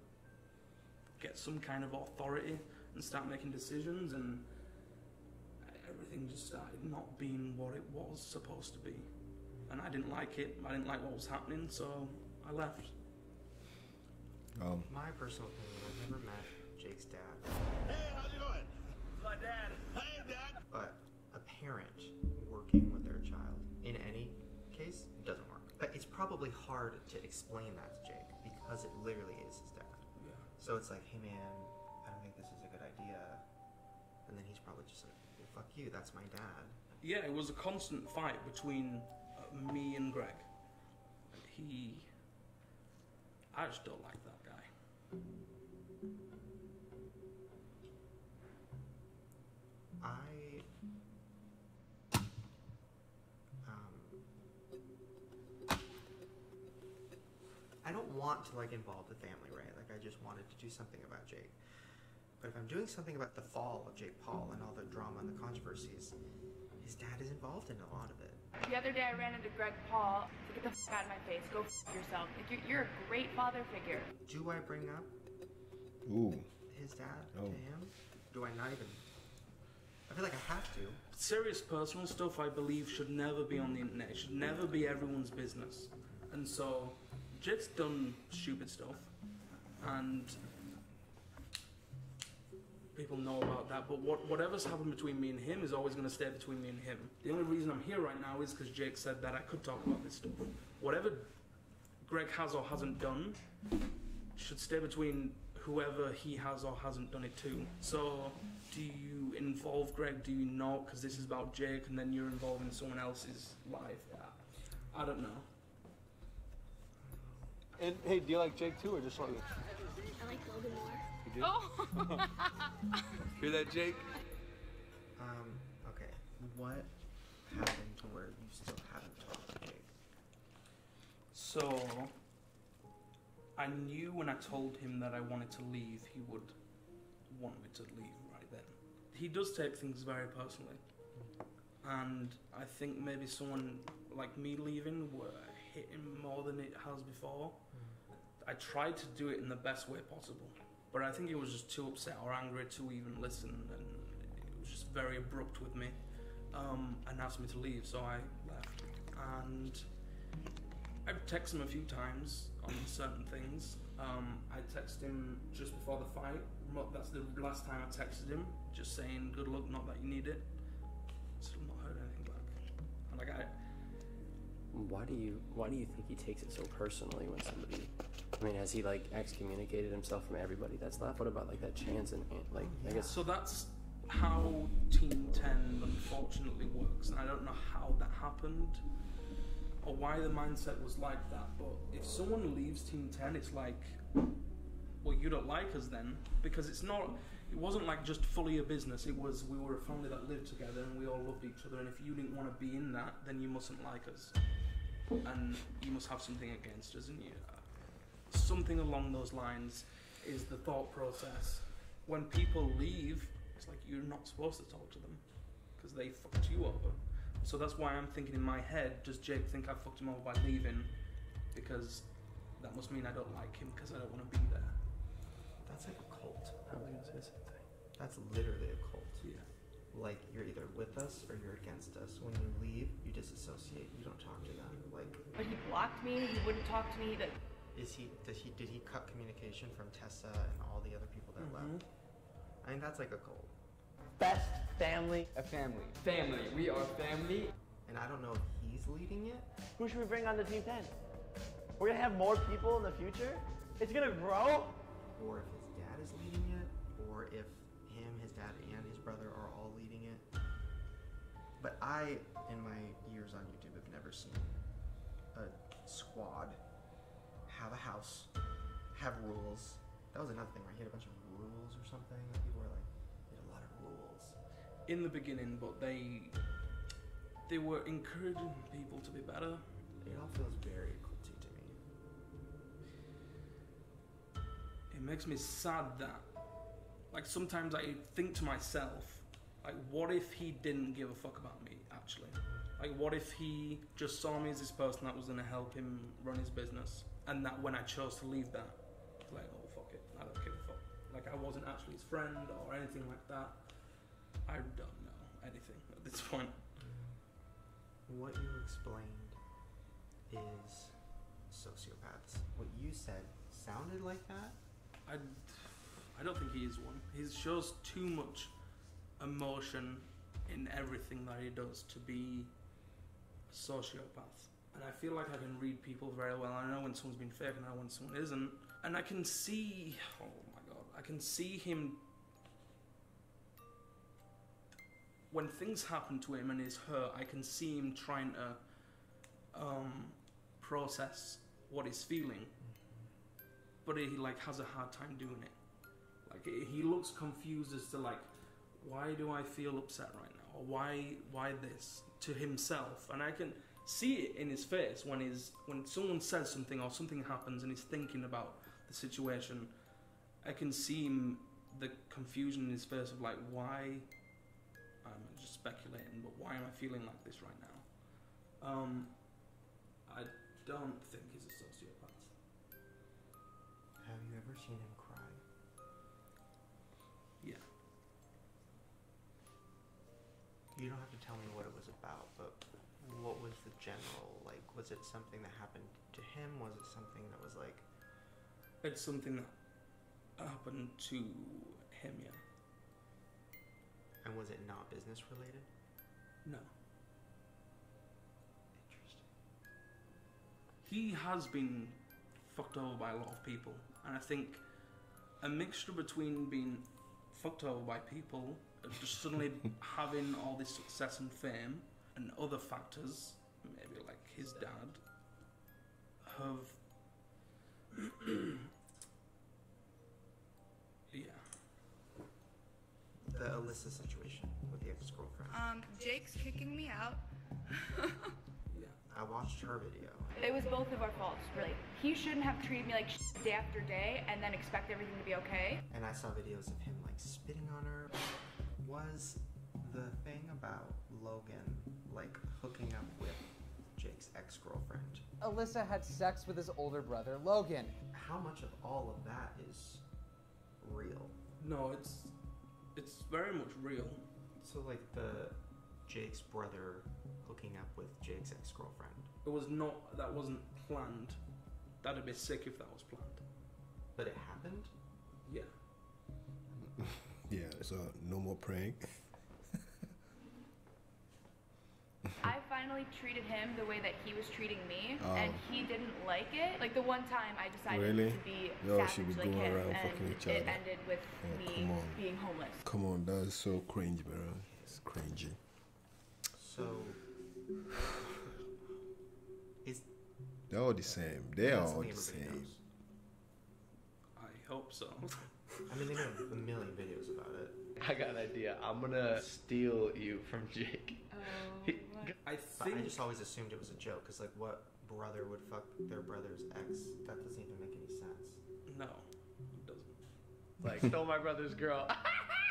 get some kind of authority and start making decisions, and everything just started not being what it was supposed to be. And I didn't like it, I didn't like what was happening, so I left. My personal opinion, I've never met Jake's dad. Hey, how's it going? My dad. Hey, Dad. But a parent working with their child, in any case, it doesn't work. But it's probably hard to explain that to Jake because it literally is his dad. Yeah. So it's like, hey man, I don't think this is a good idea. And then he's probably just like, well, fuck you, that's my dad. Yeah, it was a constant fight between me and Greg. I just don't like that guy. I don't want to like involve the family, right? Like I just wanted to do something about Jake. But if I'm doing something about the fall of Jake Paul and all the drama and the controversies, his dad is involved in a lot of it. The other day I ran into Greg Paul. Get the f out of my face. Go f yourself. Like, you're a great father figure. Do I bring up his dad to him? Do I not even? I feel like I have to. Serious personal stuff, I believe, should never be on the internet. It should never be everyone's business. And so, Jake's done stupid stuff, and people know about that, but whatever's happened between me and him is always going to stay between me and him. The only reason I'm here right now is because Jake said that I could talk about this stuff. Whatever Greg has or hasn't done should stay between whoever he has or hasn't done it to. So, do you involve Greg, do you not? Because this is about Jake, and then you're involving someone else's life. I don't know. And hey, do you like Jake too, or just like? I like Logan more. You do? Oh. Hear that, Jake? Okay. What happened to where you still haven't talked to Jake? So, I knew when I told him that I wanted to leave, he would want me to leave right then. He does take things very personally. And I think maybe someone like me leaving would hit him more than it has before. I tried to do it in the best way possible, but I think he was just too upset or angry to even listen, and it was just very abrupt with me, and asked me to leave, so I left. And I texted him a few times on certain things. I texted him just before the fight. That's the last time I texted him, just saying good luck, not that you need it. Still not heard anything back. And Why do you think he takes it so personally when somebody? I mean, has he like excommunicated himself from everybody that's left? What about like that chance and like I guess? So that's how Team 10 unfortunately works, and I don't know how that happened or why the mindset was like that. But if someone leaves Team 10, it's like, well, you don't like us then, because it's not. It wasn't like just fully a business. It was we were a family that lived together and we all loved each other. And if you didn't want to be in that, then you mustn't like us, and you must have something against us. And you, something along those lines is the thought process. When people leave, it's like you're not supposed to talk to them because they fucked you over. So that's why I'm thinking in my head, does Jake think I fucked him over by leaving? Because that must mean I don't like him because I don't want to be there. That's like a cult. I was gonna say the same thing. That's literally a cult. Yeah. Like you're either with us or you're against us. When you leave, you disassociate. You don't talk to them. Like. But he blocked me. He wouldn't talk to me. That. Did he cut communication from Tessa and all the other people that left? I mean, that's like a cult. Best family. A family. Family. We are family. And I don't know if he's leading it. Who should we bring on the Team 10? We're gonna have more people in the future? It's gonna grow? Or if his dad is leading it, or if him, his dad, and his brother are all leading it. But I, in my years on YouTube, have never seen a squad have a house, have rules. That was another thing, right? He had a bunch of rules or something. People were like, he had a lot of rules. In the beginning, but they were encouraging people to be better. It all feels very culty to me. It makes me sad that, like, sometimes I think to myself, like, what if he didn't give a fuck about me, actually? Like, what if he just saw me as this person that was going to help him run his business, and that when I chose to leave that, like, oh, fuck it, I don't give a fuck. Like, I wasn't actually his friend or anything like that. I don't know anything at this point. What you explained is sociopaths. What you said sounded like that. I don't think he is one. He shows too much emotion in everything that he does to be a sociopath. And I feel like I can read people very well. I know when someone's been fake and I know when someone isn't. And I can see, oh my god, I can see him, when things happen to him and he's hurt, I can see him trying to process what he's feeling. But he like has a hard time doing it. Like he looks confused as to like, why do I feel upset right now? Or why this to himself? And I can see it in his face when someone says something or something happens and he's thinking about the situation. I can see him, the confusion in his face of like, why? I'm just speculating, but why am I feeling like this right now? I don't think he's a sociopath. Have you ever seen him cry? Yeah. You don't have to tell me what it was about, but what was the general, like, was it something that happened to him? Was it something that was like... It's something that happened to him, yeah. And was it not business related? No. Interesting. He has been fucked over by a lot of people, and I think a mixture between being fucked over by people and just suddenly having all this success and fame and other factors, maybe like his dad, have yeah. The Alyssa situation with the ex-girlfriend. Jake's kicking me out. I watched her video. It was both of our faults, really. He shouldn't have treated me like shit day after day and then expect everything to be okay. And I saw videos of him like spitting on her. Was the thing about Logan like hooking up with Jake's ex-girlfriend? Alyssa had sex with his older brother, Logan. How much of all of that is real? No, it's very much real. So like the Jake's brother hooking up with Jake's ex-girlfriend. It was not, that wasn't planned. That'd be sick if that was planned. But it happened? Yeah. Yeah, so no more prank. I finally treated him the way that he was treating me, and he didn't like it. Like the one time I decided to be savage like him, and it ended with me being homeless. Come on, that's so cringy, bro. It's cringy. So, they're all the same. They are all the same. Knows. I hope so. I mean, they made a million videos about it. I got an idea. I'm gonna steal you from Jake. I just always assumed it was a joke, because like, what brother would fuck their brother's ex? That doesn't even make any sense. No, it doesn't. Like, stole my brother's girl.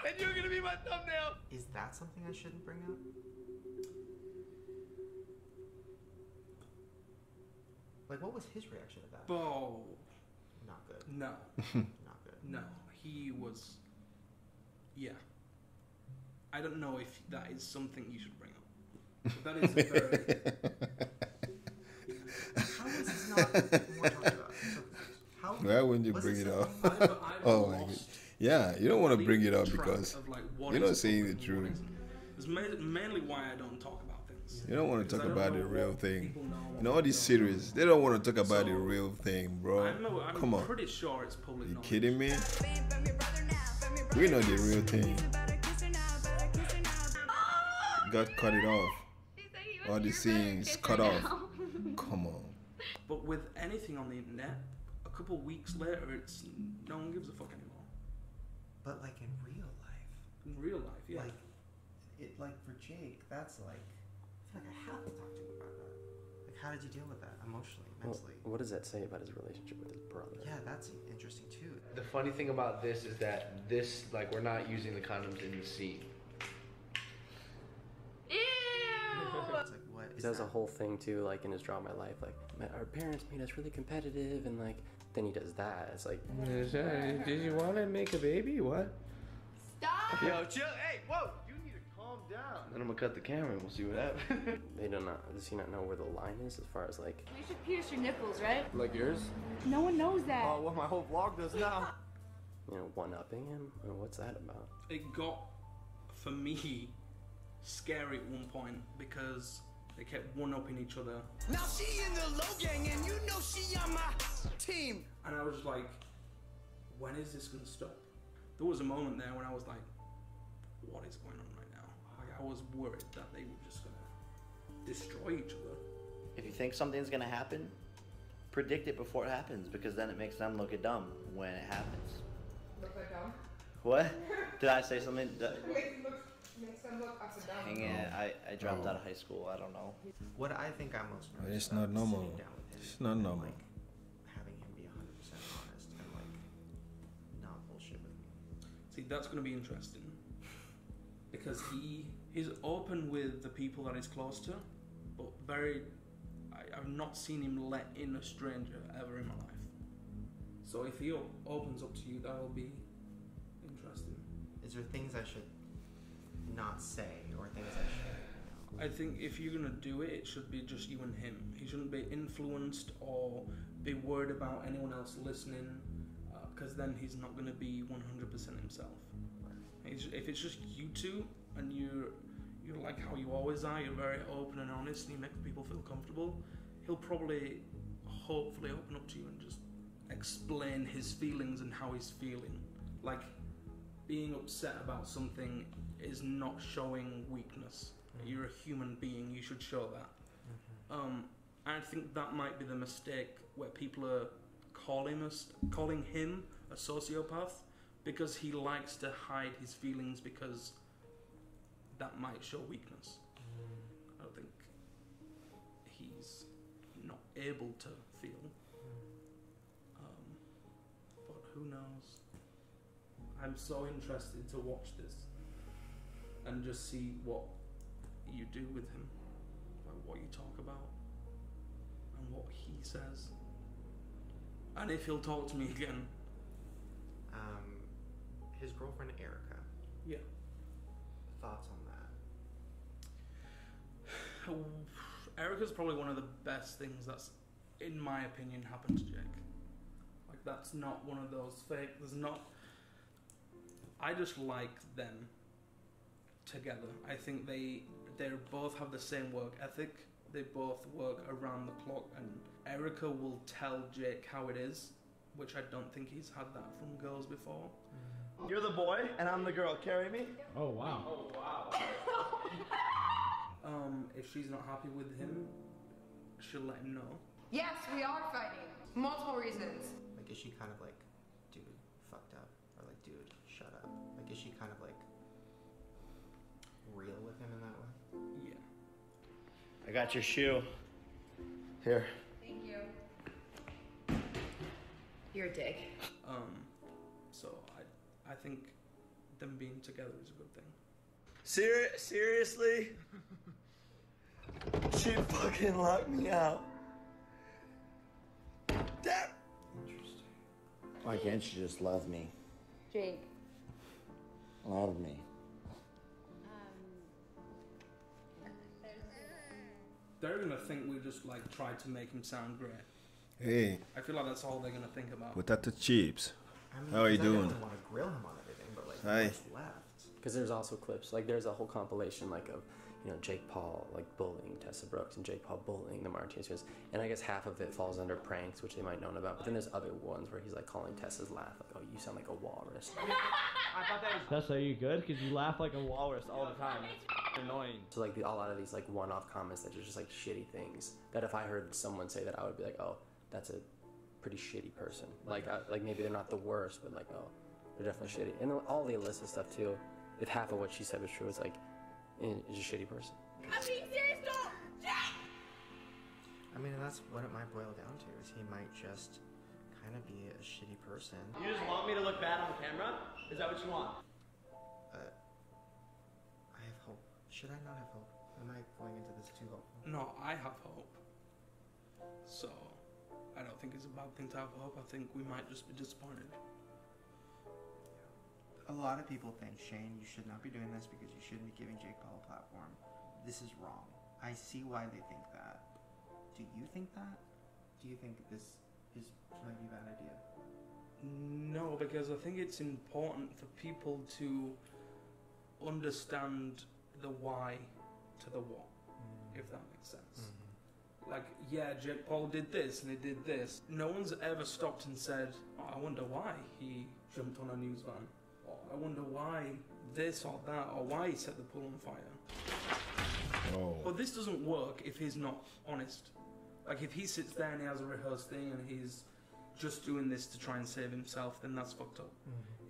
And you're gonna be my thumbnail. Is that something I shouldn't bring up? Like, what was his reaction to that? Oh. Not good. No. Not good. No. He was... Yeah. I don't know if that is something you should bring up. But that is a very... How is this not more talked about? How Why wouldn't you bring it up? Oh my god. Yeah, you don't want to bring it up because you're not saying the truth. It's mainly why I don't talk about things. You don't want to talk about the real thing. You know, all these series, they don't want to talk about the real thing, bro. Come on. I'm pretty sure it's public knowledge. You kidding me? We know the real thing. God cut it off. All the scenes cut off. Come on. But with anything on the internet, a couple weeks later, it's no one gives a fuck anymore. But like in real life. In real life, yeah. Like for Jake, that's like, I feel like I have to talk to him about that. Like, how did you deal with that emotionally, mentally? Well, what does that say about his relationship with his brother? Yeah, that's interesting too. The funny thing about this is that this, like, we're not using the condoms in the scene. Ew! It's like, what is There's that? a whole thing too, like in his Draw My Life, like our parents made us really competitive, and like then he does that. It's like, Did you want to make a baby? What? Stop! Yo, chill. Hey, whoa! You need to calm down. Then I'm gonna cut the camera and we'll see what happens. they don't know. Does he not know where the line is as far as like? You should pierce your nipples, right? Like yours? No one knows that. Oh, well, my whole vlog does now. You know, one-upping him? I mean, what's that about? It got, for me, scary at one point because they kept one-upping each other. Now she in the low gang and you know she on my team. And I was just like, when is this gonna stop? There was a moment there when I was like, what is going on right now? Like, I was worried that they were just gonna destroy each other. If you think something's gonna happen, predict it before it happens, because then it makes them look dumb when it happens. Look like dumb? What? Did I say something? Makes them look up and down. Hang it, I dropped out of high school, I don't know. What I think I'm most nervous It's about not normal. is sitting down with him It's not and, normal. like, having him be 100% honest and like not bullshit with me. See, that's gonna be interesting because he's open with the people that he's close to, but I've not seen him let in a stranger ever in my life. So if he opens up to you, that'll be interesting. Is there things I should not say or things I should? I think if you're gonna do it, it should be just you and him. He shouldn't be influenced or be worried about anyone else listening, because then he's not gonna be 100% himself. If it's just you two and you're like how you always are, you're very open and honest, and you make people feel comfortable, he'll probably, hopefully, open up to you and just explain his feelings and how he's feeling. Like, being upset about something is not showing weakness. You're a human being, you should show that. I think that might be the mistake where people are calling him a sociopath, because he likes to hide his feelings because that might show weakness. I don't think he's not able to feel. But who knows? I'm so interested to watch this and just see what you do with him, like what you talk about and what he says, and if he'll talk to me again. His girlfriend Erica. Yeah. Thoughts on that? Erica's probably one of the best things that's, in my opinion, happened to Jake. Like, that's not one of those fake. I just like them together. I think they both have the same work ethic. They both work around the clock, and Erica will tell Jake how it is, which I don't think he's had that from girls before. You're the boy and I'm the girl, carry me? Oh wow. Oh wow. If she's not happy with him, she'll let him know. Yes, we are fighting. Multiple reasons. Like, is she kind of like, dude, fucked up? Or like, dude, shut up? Like, is she kind of like real with him in that way? Yeah. I got your shoe. Here. Thank you. You're a dick. So I think them being together is a good thing. Seriously? She fucking locked me out. Damn. Interesting. Why can't you just love me? Jake. Love me. They're gonna think we just like tried to make him sound great. Hey. I feel like that's all they're gonna think about. Potato chips. I mean, How are you doing? I definitely want to grill him on everything, but like, Hi. what's left? Because there's also clips, like there's a whole compilation like of, you know, Jake Paul like bullying Tessa Brooks and Jake Paul bullying the Martinez twins, and I guess half of it falls under pranks, which they might known about, but then there's other ones where he's like calling Tessa's laugh like, oh, you sound like a walrus. I thought that was... Tessa, are you good? Because you laugh like a walrus all the time. Annoying. So like a lot of these like one-off comments that are just like shitty things that if I heard someone say that, I would be like, oh, that's a pretty shitty person. Like maybe they're not the worst, but like, oh, they're definitely shitty. And all the Alyssa stuff too, if half of what she said was true, it's like, is a shitty person. I'm being serious, don't! I mean, that's what it might boil down to, is he might just kind of be a shitty person. You just want me to look bad on camera? Is that what you want? I have hope. Should I not have hope? Am I going into this too hopeful? No, I have hope. So, I don't think it's a bad thing to have hope. I think we might just be disappointed. A lot of people think, Shane, you should not be doing this because you shouldn't be giving Jake Paul a platform. This is wrong. I see why they think that. Do you think that? Do you think this is maybe a bad idea? No, because I think it's important for people to understand the why to the what, if that makes sense. Like, yeah, Jake Paul did this and he did this. No one's ever stopped and said, oh, I wonder why he jumped on a news van. Or I wonder why this or that, or why he set the pool on fire. Oh. But this doesn't work if he's not honest. Like, if he sits there and he has a rehearsed thing and he's just doing this to try and save himself, then that's fucked up.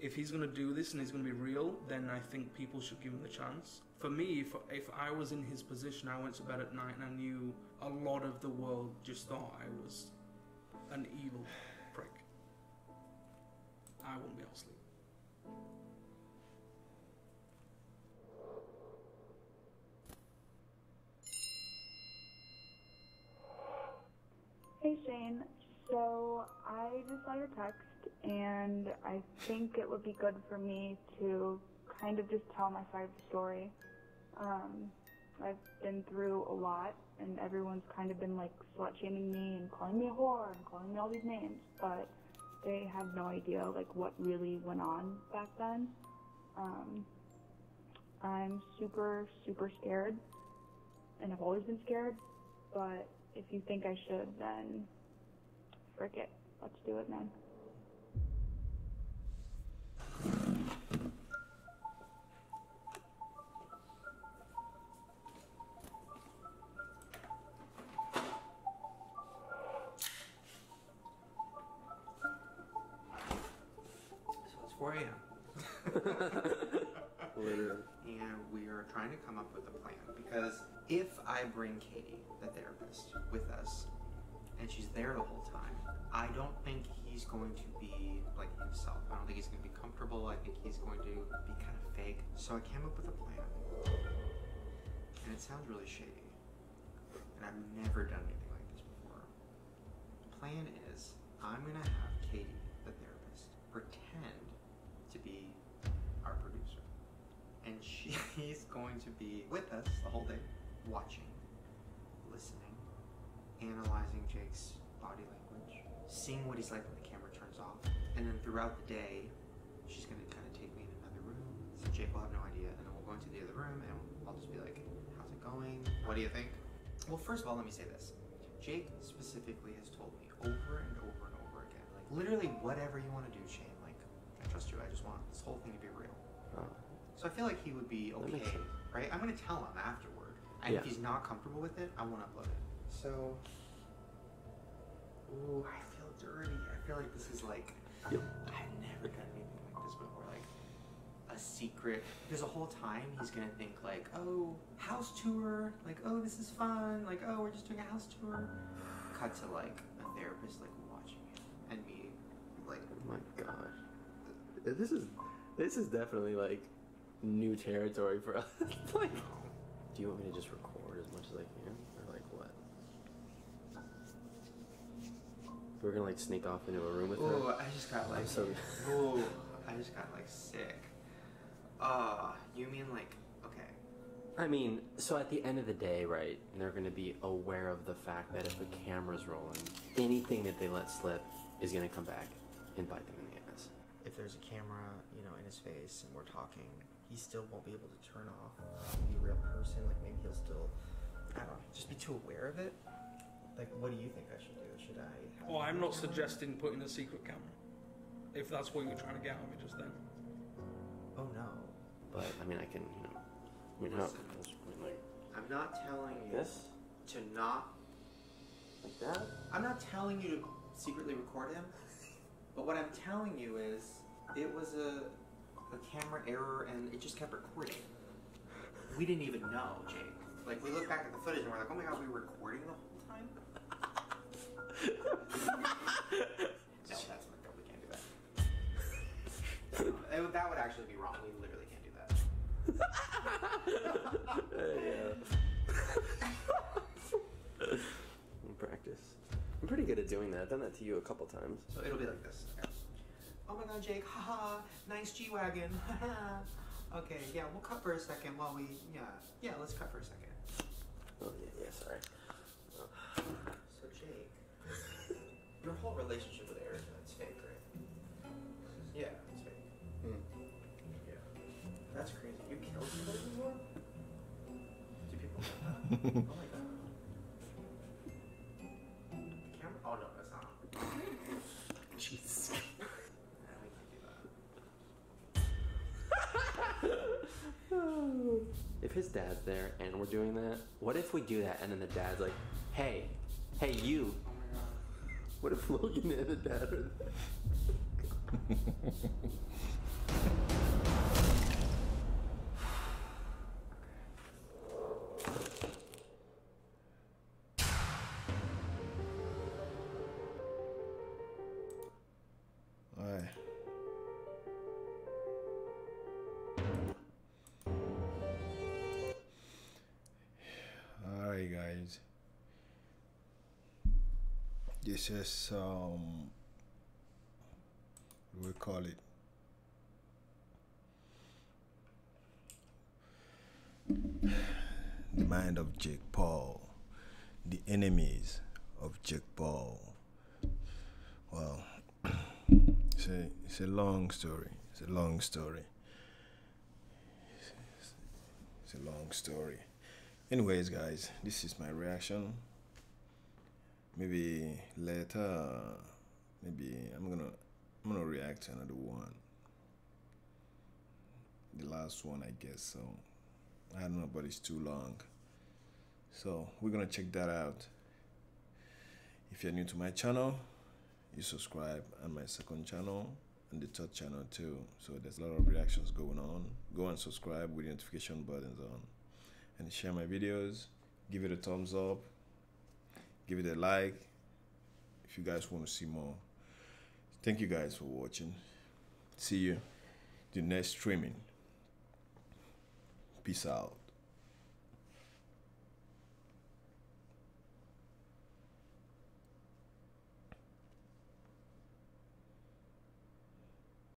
If he's going to do this and he's going to be real, then I think people should give him the chance. For me, if I was in his position, I went to bed at night and I knew a lot of the world just thought I was an evil prick, I wouldn't be able to sleep. Hey Shane, so I just saw your text and I think it would be good for me to kind of just tell my side of the story. I've been through a lot and everyone's kind of been like slut-shaming me and calling me a whore and calling me all these names, but they have no idea like what really went on back then. I'm super, super scared and I've always been scared, but if you think I should, then frick it. Let's do it, man. So it's 4 a.m. Literally. And we are trying to come up with a plan, because if I bring Katie, the therapist, with us, and she's there the whole time, I don't think he's going to be like himself. I don't think he's going to be comfortable. I think he's going to be kind of fake. So I came up with a plan, and it sounds really shady, and I've never done anything like this before. The plan is, I'm going to have Katie, the therapist, pretend to be our producer, and she's going to be with us the whole day, watching, listening, analyzing Jake's body language, seeing what he's like when the camera turns off, and then throughout the day, she's gonna kind of take me in another room, so Jake will have no idea, and then we'll go into the other room, and I'll just be like, how's it going? What do you think? Well, first of all, let me say this. Jake specifically has told me over and over and over again, like, literally whatever you want to do, Shane, like, I trust you, I just want this whole thing to be real. So I feel like he would be okay, right? I'm gonna tell him afterward. And if he's not comfortable with it, I won't upload it. So, ooh, I feel dirty. I feel like this is like, I've never done anything like this before. Like, a secret. Because the whole time he's gonna think like, oh, house tour. Like, oh, this is fun. Like, oh, we're just doing a house tour. Cut to like a therapist like watching him and me like, oh my gosh. This is definitely like new territory for us. Like, do you want me to just record as much as I can, or like what? We're gonna like sneak off into a room with her. Ooh, I just got like, ooh, I just got like sick. You mean like, okay. I mean, so at the end of the day, right, they're gonna be aware of the fact that if a camera's rolling, anything that they let slip is gonna come back and bite them in the ass. If there's a camera, you know, in his face and we're talking, he still won't be able to turn off, be a real person. Like, maybe he'll still, I don't know, just be too aware of it. Like, what do you think I should do? Should I have Well, I'm not suggesting putting a secret camera, if that's what you're trying to get at me just then. Oh no. But I mean, I can, you know, I mean, Listen, like I'm not telling you this? to not. Like that? I'm not telling you to secretly record him, but what I'm telling you is it was a camera error and it just kept recording. We didn't even know, Jake. Like, we look back at the footage and we're like, oh my god, we were recording the whole time? No, that's not good. We can't do that. That would actually be wrong. We literally can't do that. In practice. I'm pretty good at doing that. I've done that to you a couple times. So it'll be like this. Okay. Oh my god, Jake, haha, nice G-Wagon, haha. Okay, yeah, we'll cut for a second while we, yeah, let's cut for a second. Oh, yeah, sorry. So Jake, your whole relationship with Erica, it's fake, right? Yeah, it's fake. Yeah. That's crazy. You killed somebody before? Do people know that? Oh my god. Camera? Oh no, that's not. Jesus. If his dad's there and we're doing that, what if we do that and then the dad's like, hey, you. Oh my god. What if Logan and the dad are there? Alright guys, this is we call it the mind of Jake Paul, the enemies of Jake Paul. Well, it's a long story. It's a long story. It's a long story. Anyways, guys, this is my reaction. Maybe later, maybe I'm gonna react to another one. The last one, I guess. So I don't know, but it's too long. So we're gonna check that out. If you're new to my channel, you subscribe, and my second channel and the third channel too. So there's a lot of reactions going on. Go and subscribe with the notification buttons on. And share my videos, give it a thumbs up, give it a like if you guys want to see more. Thank you guys for watching. See you the next streaming. Peace out.